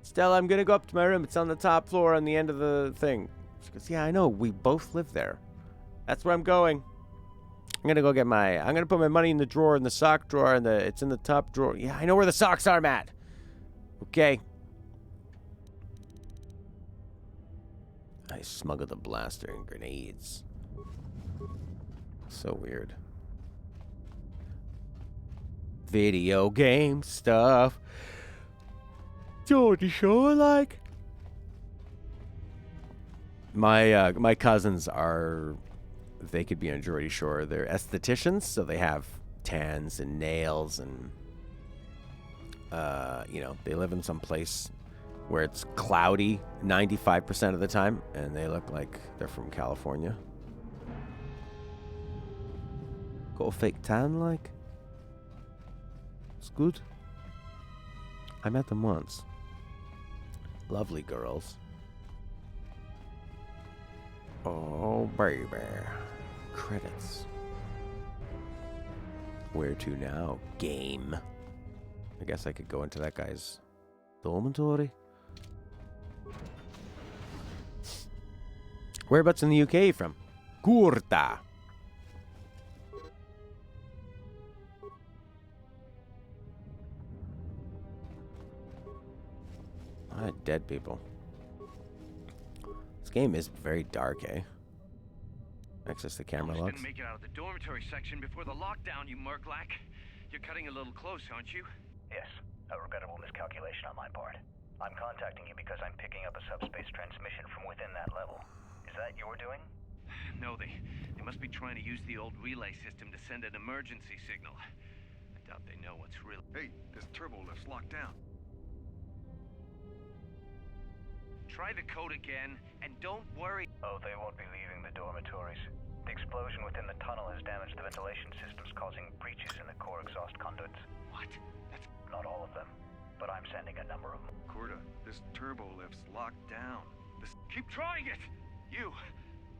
Stella, I'm gonna go up to my room. It's on the top floor on the end of the thing. She goes, yeah, I know. We both live there. That's where I'm going. I'm gonna go get I'm gonna put my money in the drawer, in the sock drawer, and it's in the top drawer. Yeah, I know where the socks are, Matt. Okay. I smuggled the blaster and grenades. So weird. Video game stuff. Geordie Shore, like. My cousins are, they could be on Geordie Shore. They're estheticians, so they have tans and nails and, you know, they live in some place where it's cloudy 95% of the time, and they look like they're from California. Got a fake tan, like. It's good. I met them once. Lovely girls. Oh, baby. Credits. Where to now? Game. I guess I could go into that guy's dormitory. Whereabouts in the UK are you from? Kurta. Dead people. This game is very dark, eh? Access the camera Almost logs. didn't make it out of the dormitory section before the lockdown, you murklack. You're cutting a little close, aren't you? Yes, a regrettable miscalculation on my part. I'm contacting you because I'm picking up a subspace transmission from within that level. Is that your doing? No, they must be trying to use the old relay system to send an emergency signal. I doubt they know what's real. Hey, this turbo lift's locked down. Try the code again, and don't worry. Oh, they won't be leaving the dormitories. The explosion within the tunnel has damaged the ventilation systems, causing breaches in the core exhaust conduits. What? That's Not all of them, but I'm sending a number of them. Corda, this turbo lift's locked down. Keep trying it! You!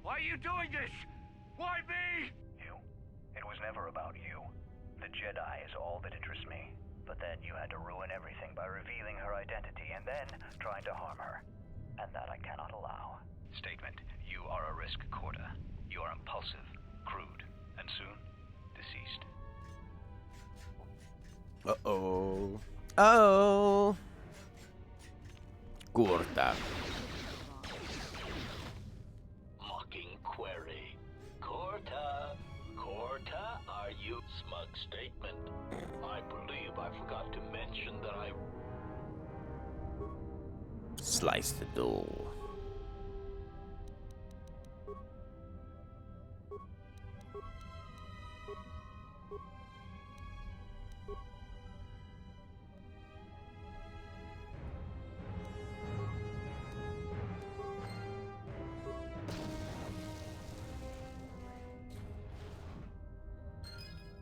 Why are you doing this? Why me? You? It was never about you. The Jedi is all that interests me. But then you had to ruin everything by revealing her identity and then trying to harm her. And that I cannot allow. Statement. You are a risk, Corda. You are impulsive, crude, and soon deceased. Uh-oh. Oh. Kurta. Mocking query. Corta, are you? Smug statement. I believe I forgot to mention that I... Slice the door.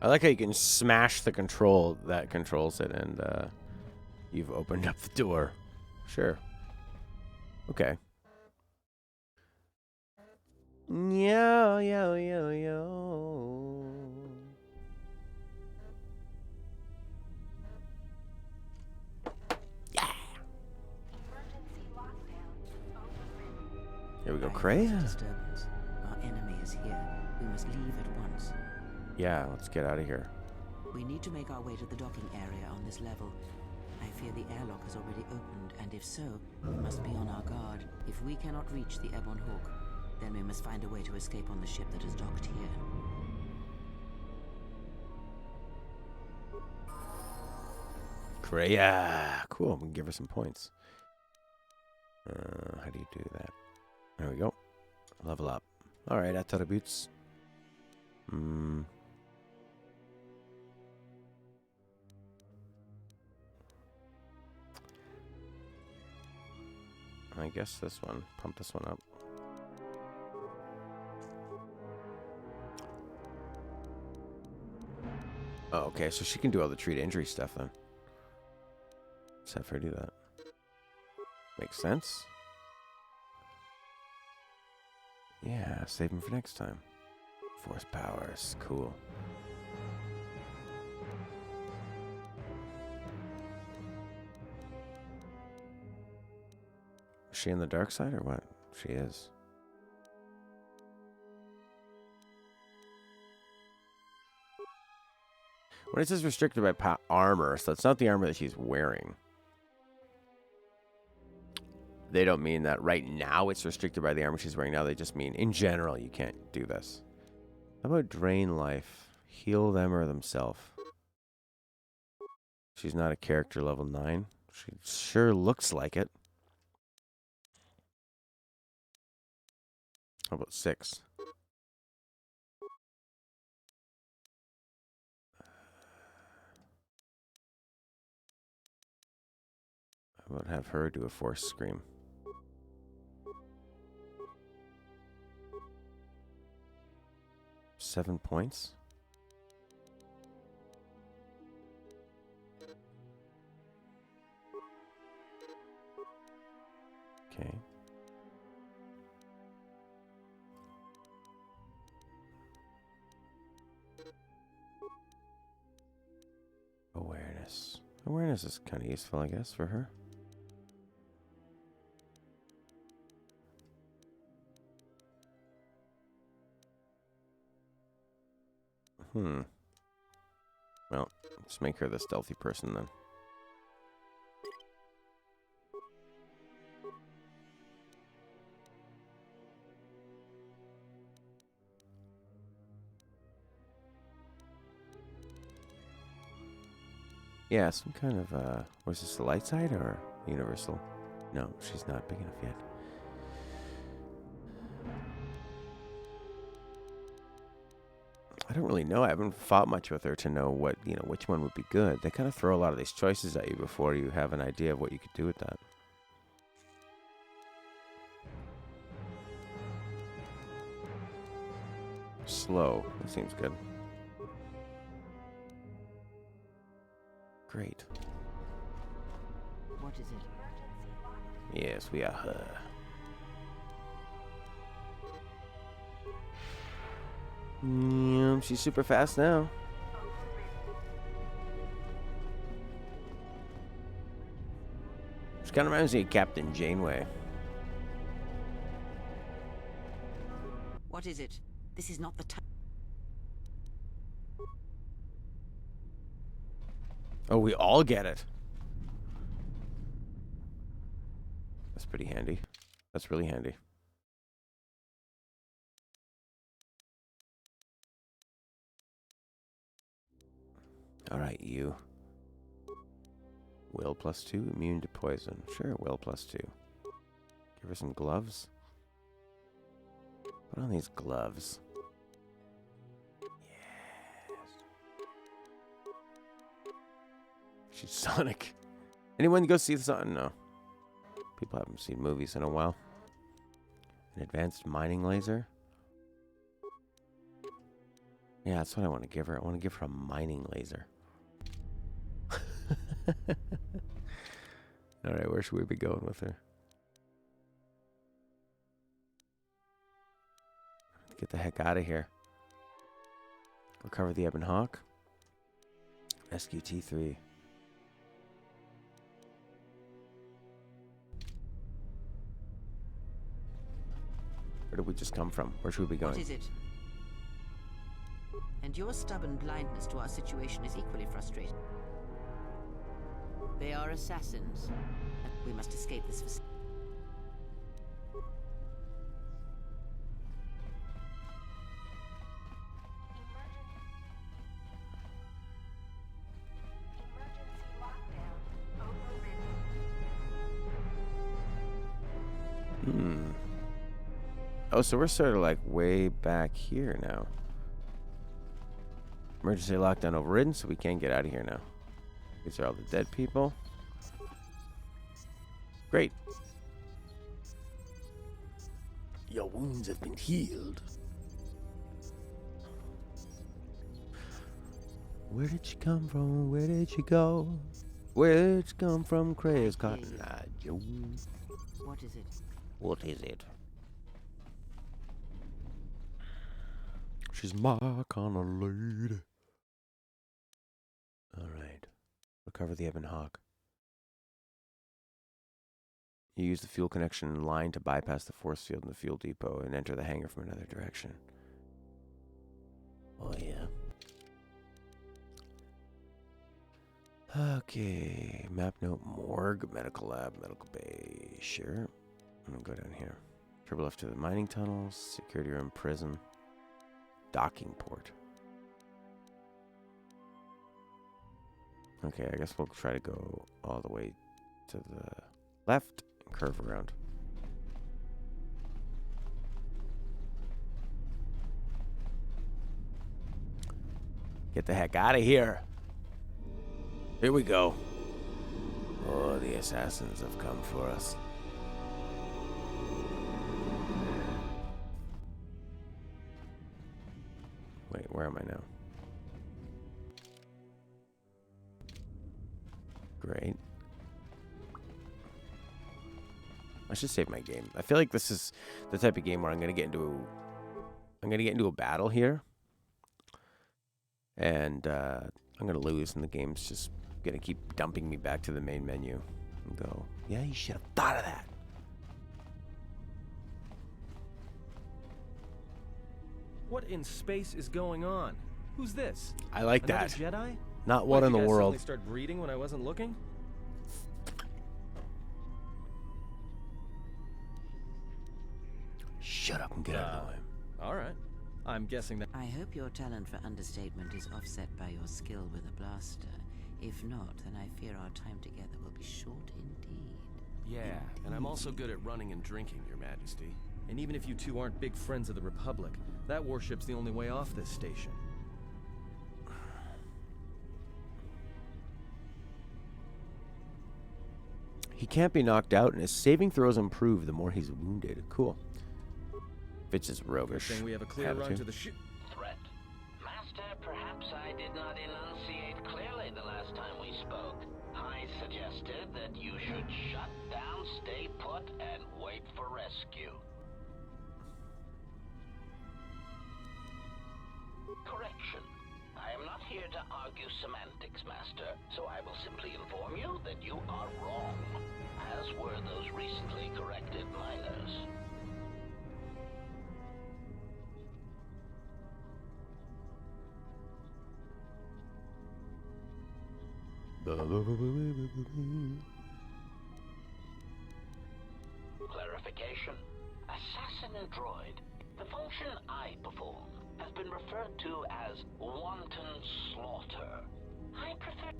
I like how you can smash the control that controls it, and you've opened up the door. Sure. Okay. Yo, yo, yo, yo. Yeah. Here we go, Cray. Disturbance. Our enemy is here. We must leave at once. Yeah, let's get out of here. We need to make our way to the docking area on this level. I fear the airlock has already opened, and if so, we must be on our guard. If we cannot reach the Ebon Hawk, then we must find a way to escape on the ship that is docked here. Kreia. Cool, we can give her some points. How do you do that? There we go. Level up. Alright, attributes. I guess this one. Pump this one up. Oh, okay, so she can do all the treat injury stuff then. Let's have her do that. Makes sense. Yeah, save him for next time. Force powers, cool. Is she on the dark side or what? She is. When it says restricted by armor, so it's not the armor that she's wearing. They don't mean that right now it's restricted by the armor she's wearing now. They just mean in general you can't do this. How about drain life? Heal them or themselves. She's not a character level 9. She sure looks like it. How about 6? How about have her do a force scream? $7 points? Okay. Awareness. Awareness is kind of useful, I guess, for her. Well, just make her the stealthy person then. Yeah, some kind of, was this the light side or universal? No, she's not big enough yet. I don't really know. I haven't fought much with her to know what, which one would be good. They kind of throw a lot of these choices at you before you have an idea of what you could do with that. Slow. That seems good. Great. What is it? Yes, we are her. Yeah, she's super fast now. She kind of reminds me of Captain Janeway. What is it? This is not the time. Oh, we all get it. That's pretty handy. That's really handy. Alright, you. Will +2, immune to poison. Sure, will +2. Give her some gloves. Put on these gloves. Yes. She's Sonic. Anyone go see the Sonic? No. People haven't seen movies in a while. An advanced mining laser. Yeah, that's what I want to give her. I want to give her a mining laser. Alright, where should we be going with her? Get the heck out of here. Recover the Ebon Hawk. SQT3. Where did we just come from? Where should we be going? What is it? And your stubborn blindness to our situation is equally frustrating. They are assassins. We must escape this facility. Oh, so we're sort of like way back here now. Emergency lockdown overridden, so we can't get out of here now. These are all the dead people. Great. Your wounds have been healed. Where did you come from? Where did you go? Where did you come from, Crazy Cotton Eye Joe? What is it? What is it? She's my kind of lady. Alright. Recover the Ebon Hawk. You use the fuel connection line to bypass the force field in the fuel depot and enter the hangar from another direction. Oh, yeah. Okay. Map note, morgue, medical lab, medical bay. Sure. I'm gonna go down here. Triple F to the mining tunnels, security room, prison, docking port. Okay, I guess we'll try to go all the way to the left and curve around. Get the heck out of here. Here we go. Oh, the assassins have come for us. Wait, where am I now? Great. I should save my game. I feel like this is the type of game where I'm gonna get into a battle here, and I'm gonna lose, and the game's just gonna keep dumping me back to the main menu and go, yeah, you should have thought of that. What in space is going on? Who's this? I like Another that. Jedi? Not one in the Did you guys world. suddenly start breeding when I wasn't looking? Shut up and get out of the way. All right. I'm guessing that. I hope your talent for understatement is offset by your skill with a blaster. If not, then I fear our time together will be short indeed. Yeah, and I'm also good at running and drinking, Your Majesty. And even if you two aren't big friends of the Republic, that warship's the only way off this station. He can't be knocked out, and his saving throws improve the more he's wounded. Cool. Fits his roguish Good thing we have a clear run attitude. to the ship. Threat. Master, perhaps I did not enunciate clearly the last time we spoke. I suggested that you should shut down, stay put, and wait for rescue. Correction. I am not here to argue semantics, Master, so I will simply inform you that you are wrong, as were those recently corrected miners. Clarification. Assassin and droid. The function I perform has been referred to as wanton slaughter. I prefer...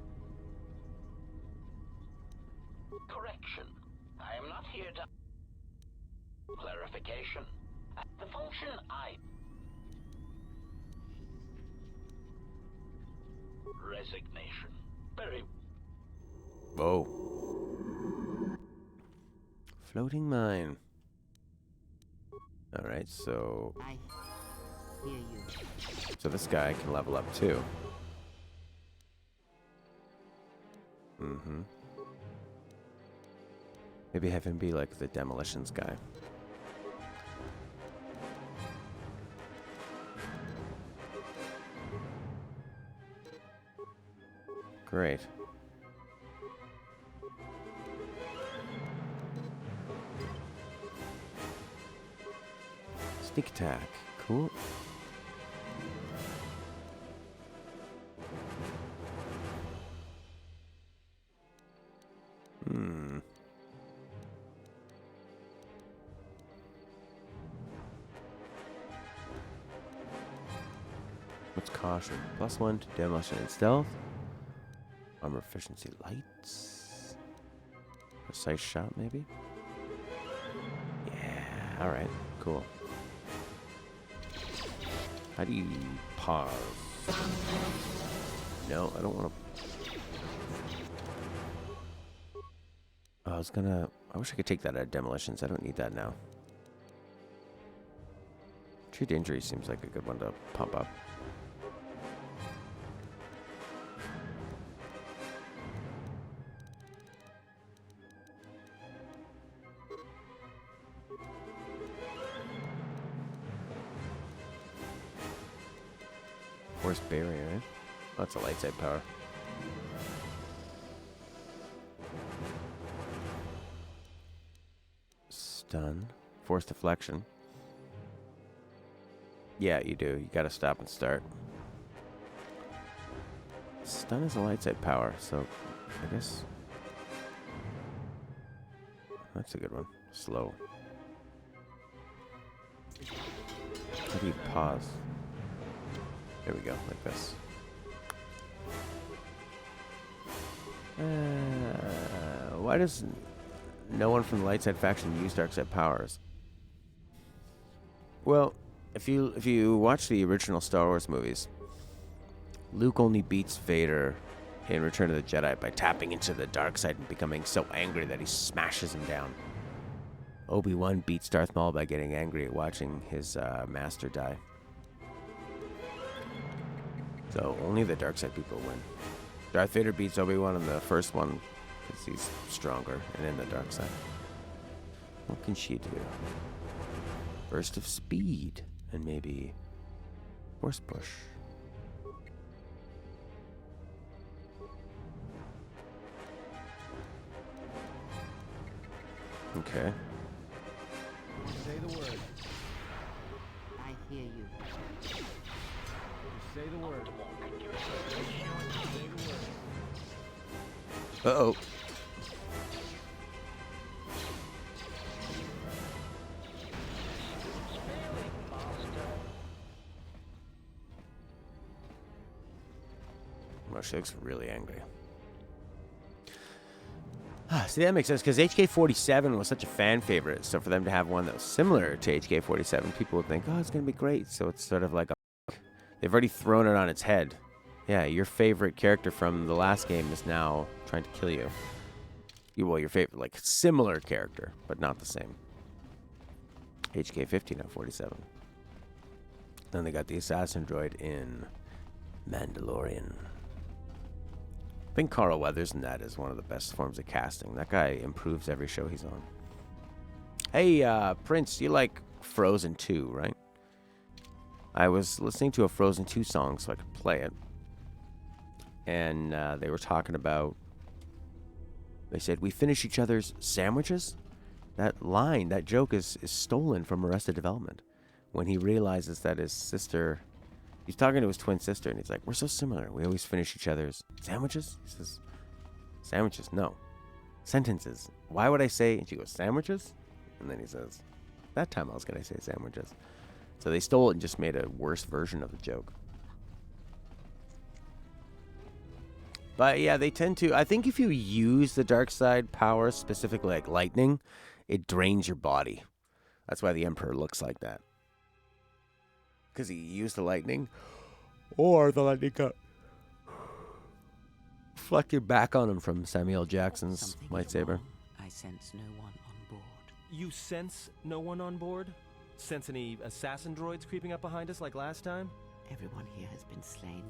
Correction. I am not here to... Clarification. The function I... Resignation. Very... Whoa. Floating mine. Alright, so... I hear you. So this guy can level up too. Mm-hmm. Maybe have him be like the demolitions guy. Great. Sneak attack. Cool. What's caution? +1 to demolition and stealth. Armor efficiency lights. Precise shot, maybe? Yeah, alright, cool. How do you pause? No, I don't want to. I wish I could take that out of demolitions. I don't need that now. Treat injury seems like a good one to pump up. Force barrier, eh? That's a light side power. Stun. Force deflection. Yeah, you do. You gotta stop and start. Stun is a light side power, so I guess that's a good one. Slow. How do you pause? There we go, like this. Why does no one from the light side faction use dark side powers? Well, if you watch the original Star Wars movies, Luke only beats Vader in Return of the Jedi by tapping into the dark side and becoming so angry that he smashes him down. Obi-Wan beats Darth Maul by getting angry at watching his master die. So only the dark side people win. Darth Vader beats Obi-Wan in the first one because he's stronger and in the dark side. What can she do? Burst of speed and maybe force push. Okay. Say the word. I hear you. Say the word. Uh-oh. Well, she looks really angry. See, that makes sense, because HK-47 was such a fan favorite, so for them to have one that was similar to HK-47, people would think, oh, it's going to be great. So it's sort of like they've already thrown it on its head. Yeah, your favorite character from the last game is now trying to kill you. Well, your favorite, like, similar character, but not the same. HK-50 now 47. Then they got the assassin droid in Mandalorian. I think Carl Weathers in that is one of the best forms of casting. That guy improves every show he's on. Hey, Prince, you like Frozen 2, right? I was listening to a Frozen 2 song so I could play it. And they were talking about... They said, we finish each other's sandwiches? That line, that joke is stolen from Arrested Development. When he realizes that his sister... He's talking to his twin sister, and he's like, we're so similar. We always finish each other's sandwiches? He says, sandwiches? No. Sentences. Why would I say... And she goes, sandwiches? And then he says, that time I was going to say sandwiches. So they stole it and just made a worse version of the joke. But yeah, they tend to... I think if you use the dark side power, specifically like lightning, it drains your body. That's why the Emperor looks like that. Because he used the lightning, or the lightning got reflected back on him from Samuel Jackson's lightsaber. Wrong. I sense no one on board. You sense no one on board? Sense any assassin droids creeping up behind us like last time? Everyone here has been slain,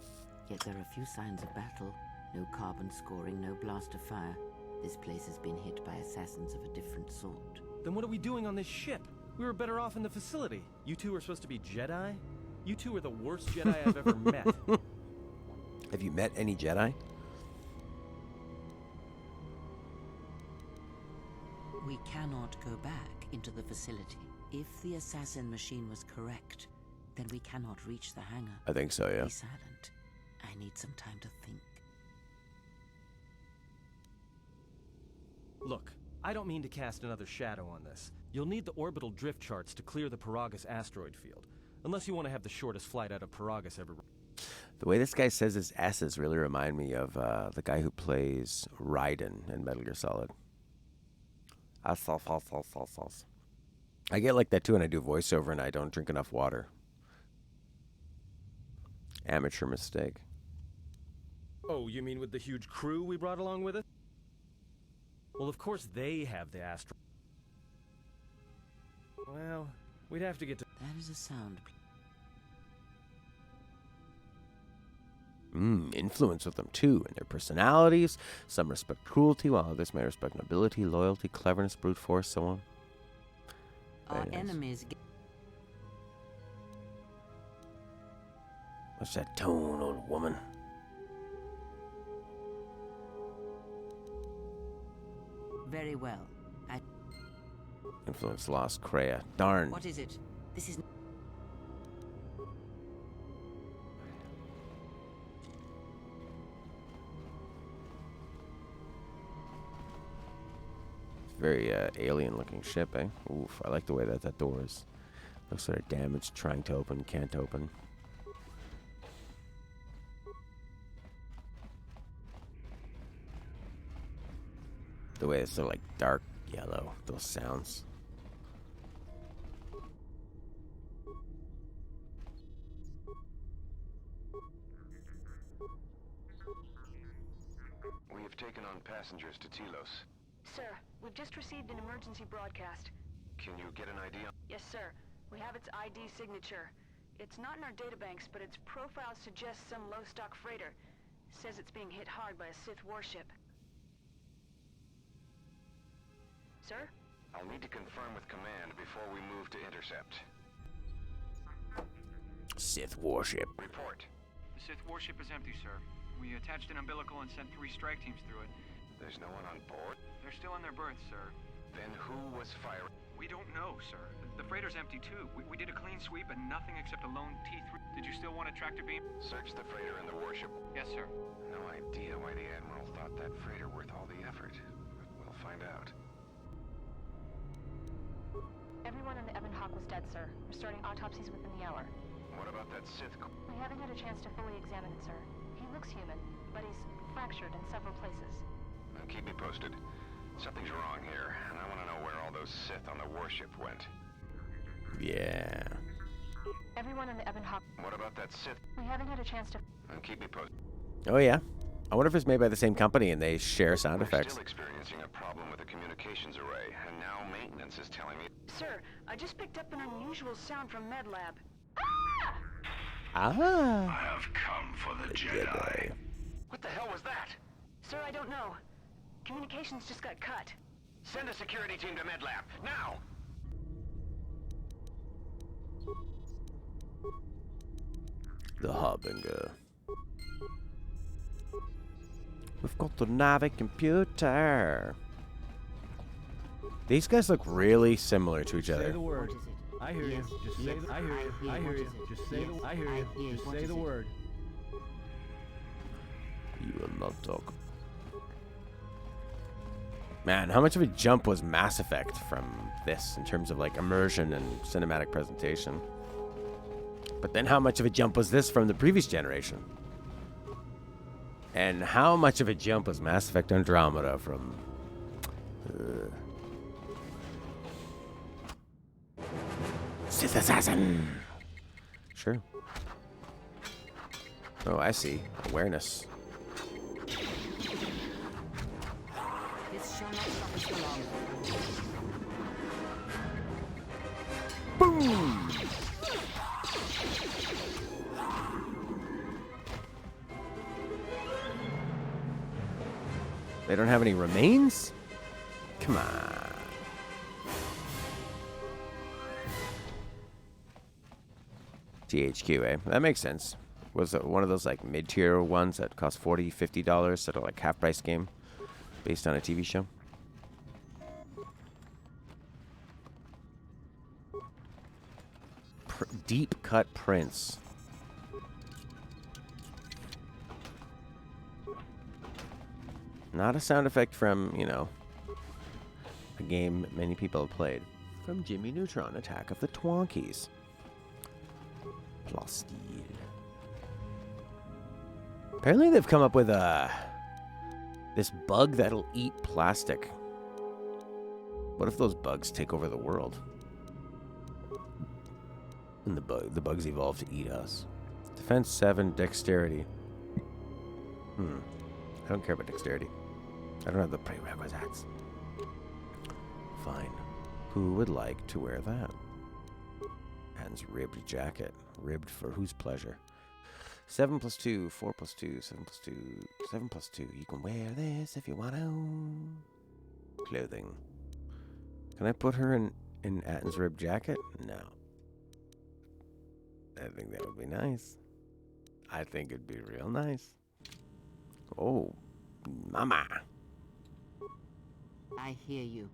yet there are few signs of battle. No carbon scoring, no blast of fire. This place has been hit by assassins of a different sort. Then what are we doing on this ship? We were better off in the facility. You two are supposed to be Jedi? You two are the worst Jedi I've ever met. Have you met any Jedi? We cannot go back into the facility. If the assassin machine was correct, then we cannot reach the hangar. I think so, yeah. Be silent. I need some time to think. Look, I don't mean to cast another shadow on this. You'll need the orbital drift charts to clear the Paragus asteroid field. Unless you want to have the shortest flight out of Paragus ever. The way this guy says his S's really remind me of the guy who plays Raiden in Metal Gear Solid. I get like that too when I do voiceover and I don't drink enough water. Amateur mistake. Oh, you mean with the huge crew we brought along with us? Well, of course they have the asteroid. Well, we'd have to get to... That is a sound. Influence with them too, and their personalities. Some respect cruelty, while others may respect nobility, loyalty, cleverness, brute force, so on. Our Very nice. enemies... What's that tone, old woman? Very well. Influence lost. Kreia. Darn. What is it? This is... Very alien-looking ship, eh? Oof, I like the way that door is. Looks sort of damaged, trying to open, can't open. The way it's sort of like dark yellow, those sounds. We have taken on passengers to Telos. Sir, we've just received an emergency broadcast. Can you get an idea? Yes, sir. We have its ID signature. It's not in our databanks, but its profile suggests some low-stock freighter. Says it's being hit hard by a Sith warship. Sir? I'll need to confirm with command before we move to intercept. Sith warship. Report. The Sith warship is empty, sir. We attached an umbilical and sent 3 strike teams through it. There's no one on board? They're still in their berths, sir. Then who was firing? We don't know, sir. The freighter's empty, too. We did a clean sweep and nothing except a lone T3. Did you still want a tractor beam? Search the freighter and the warship. Yes, sir. No idea why the Admiral thought that freighter worth all the effort. But we'll find out. Everyone on the Ebon Hawk was dead, sir. We're starting autopsies within the hour. What about that Sith? We haven't had a chance to fully examine it, sir. He looks human, but he's fractured in several places. Now keep me posted. Something's wrong here, and I want to know where all those Sith on the warship went. Yeah. Everyone in the Ebon Hawk... What about that Sith? We haven't had a chance to... Now keep me posted. Oh, yeah. I wonder if it's made by the same company and they share sound We're effects. still experiencing a problem with the communications array, and now maintenance is telling me... Sir, I just picked up an unusual sound from MedLab. Ah. I have come for the Jedi. What the hell was that? Sir, I don't know. Communications just got cut. Send a security team to MedLab, now! The Harbinger. We've got the Navi computer. These guys look really similar to each Say other. the word. I hear you. Just say the. I hear you. I hear you. Just say the. I hear you. Just say the word. You will not talk. Man, how much of a jump was Mass Effect from this in terms of like immersion and cinematic presentation? But then how much of a jump was this from the previous generation? And how much of a jump was Mass Effect Andromeda from... Sith Assassin! Sure. Oh, I see. Awareness. This shall not stop us for long. Boom! They don't have any remains? Come on. THQ, eh? That makes sense. Was it one of those like mid-tier ones that cost $40, $50, sort of like half-price game based on a TV show? Deep cut prints. Not a sound effect from, you know, a game many people have played. From Jimmy Neutron, Attack of the Twonkies. Plasteel. Apparently they've come up with this bug that'll eat plastic. What if those bugs take over the world? And the bugs evolve to eat us. Defense 7, dexterity. I don't care about dexterity. I don't have the prerequisites. Fine. Who would like to wear that? Anne's ribbed jacket. Ribbed for whose pleasure? 7 plus 2, 4 plus 2, 7 plus 2, 7 plus 2. You can wear this if you want to. Clothing. Can I put her in Atten's ribbed jacket? No. I think that would be nice. I think it'd be real nice. Oh, mama. I hear you.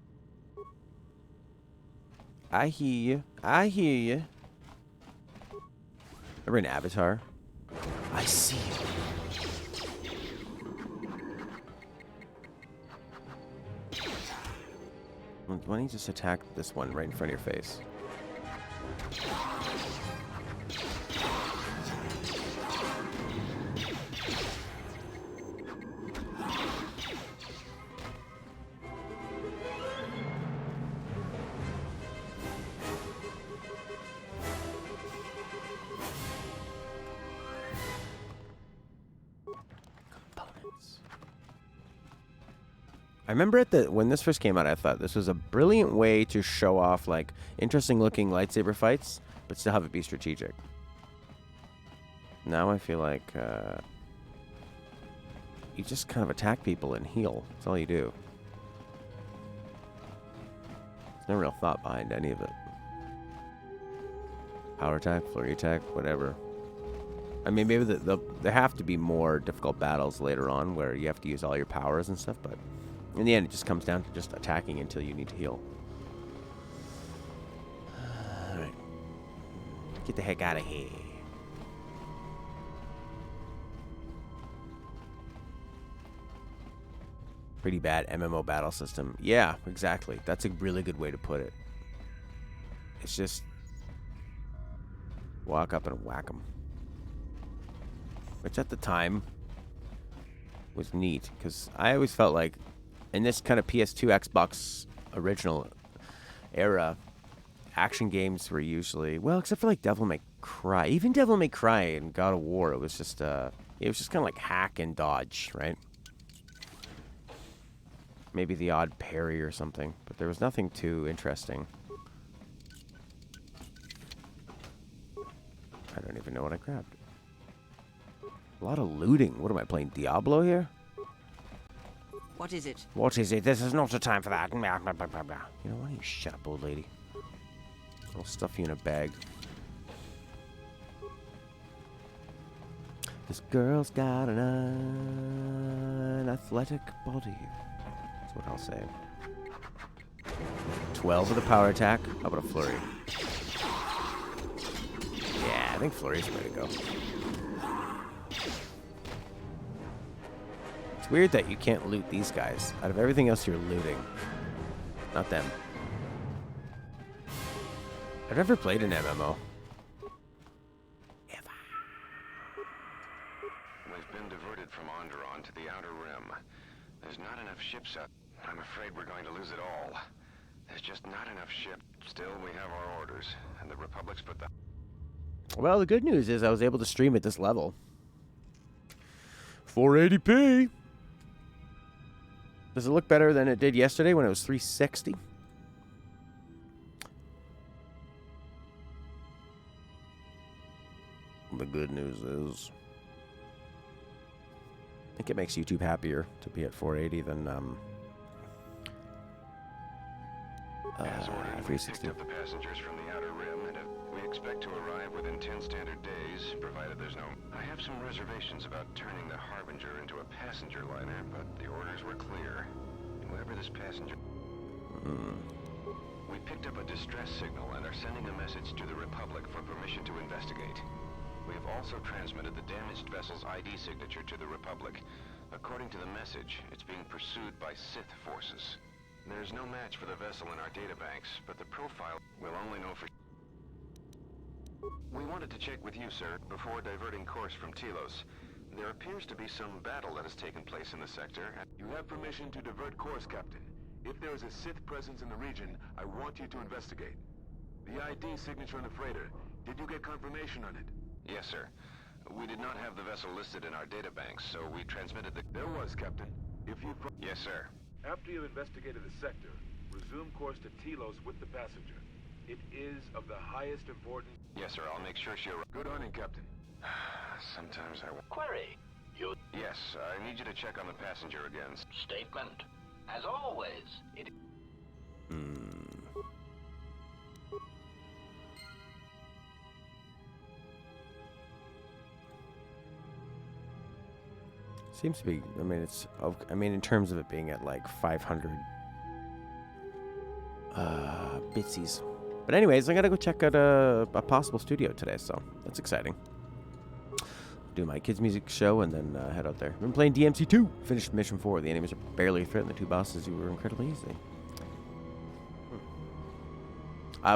I hear you. I hear you. Remember in Avatar? I see you. Why don't you just attack this one right in front of your face? I remember when this first came out, I thought this was a brilliant way to show off like interesting looking lightsaber fights, but still have it be strategic. Now I feel like you just kind of attack people and heal. That's all you do. There's no real thought behind any of it. Power attack, flurry attack, whatever. I mean, maybe there have to be more difficult battles later on where you have to use all your powers and stuff, but in the end, it just comes down to just attacking until you need to heal. Alright. Get the heck out of here. Pretty bad MMO battle system. Yeah, exactly. That's a really good way to put it. It's just walk up and whack them. Which at the time was neat, because I always felt like in this kind of PS2, Xbox original era, action games were usually, well, except for like Devil May Cry. Even Devil May Cry and God of War, it was just kind of like hack and dodge, right? Maybe the odd parry or something, but there was nothing too interesting. I don't even know what I grabbed. A lot of looting. What am I playing, Diablo here? What is it? What is it? This is not the time for that. You know, why don't you shut up, old lady? I'll stuff you in a bag. This girl's got an athletic body. That's what I'll say. 12 with a power attack. How about a flurry? Yeah, I think flurry's the way to go. Weird that you can't loot these guys. Out of everything else you're looting. Not them. I've never played an MMO. We've been diverted from Onderon to the Outer Rim. There's not enough ships out. I'm afraid we're going to lose it all. There's just not enough ships. Still, we have our orders, and the Republic's put the... Well, the good news is I was able to stream at this level. 480p! Does it look better than it did yesterday when it was 360? The good news is, I think it makes YouTube happier to be at 480 than As ordered, we 360. picked up the passengers from the Outer Rim, and we expect to arrive within 10 standard days, provided there's no... I have some reservations about turning the Harbinger into a passenger liner, but the orders were clear. Whoever this passenger... We picked up a distress signal and are sending a message to the Republic for permission to investigate. We have also transmitted the damaged vessel's ID signature to the Republic. According to the message, it's being pursued by Sith forces. There's no match for the vessel in our databanks, but the profile we'll only know for... We wanted to check with you, sir, before diverting course from Telos. There appears to be some battle that has taken place in the sector. You have permission to divert course, Captain. If there is a Sith presence in the region, I want you to investigate. The ID signature on the freighter, did you get confirmation on it? Yes, sir. We did not have the vessel listed in our databanks, so we transmitted the... There was, Captain. If you... Yes, sir. After you investigated the sector, resume course to Telos with the passenger. It is of the highest importance... Yes, sir. I'll make sure she... Good on you, Captain. Sometimes I... Query. You... Yes, I need you to check on the passenger again. Statement. As always, it... Seems to be. I mean, it's. I mean, in terms of it being at like 500 bitsies. But anyways, I gotta go check out a possible studio today, so that's exciting. Do my kids' music show and then head out there. I've been playing DMC 2. Finished mission 4. The enemies are barely a threat, and the 2 bosses were incredibly easy.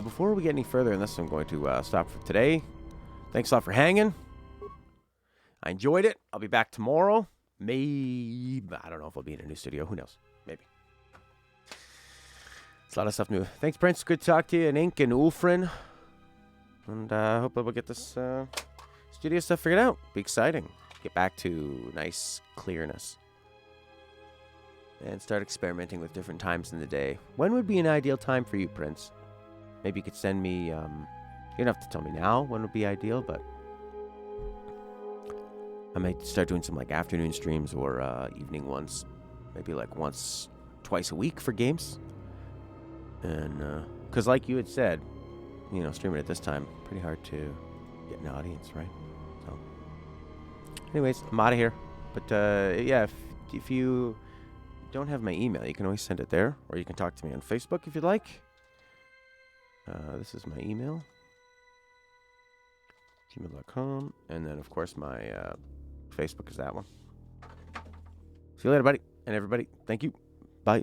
Before we get any further in this, I'm going to stop for today. Thanks a lot for hanging. I enjoyed it. I'll be back tomorrow. Maybe. I don't know if I'll be in a new studio. Who knows? Maybe. It's a lot of stuff new. Thanks, Prince. Good to talk to you. And Ink and Ulfrin. And I hope we'll get this studio stuff figured out. Be exciting. Get back to nice clearness. And start experimenting with different times in the day. When would be an ideal time for you, Prince? Maybe you could send me, you don't have to tell me now when would be ideal, but I might start doing some like afternoon streams or evening ones. Maybe like twice a week for games. And, because like you had said, you know, streaming at this time, pretty hard to get an audience, right? So, anyways, I'm out of here. But, yeah, if you don't have my email, you can always send it there, or you can talk to me on Facebook if you'd like. This is my email, gmail.com, and then, of course, my Facebook is that one. See you later, buddy, and everybody. Thank you. Bye.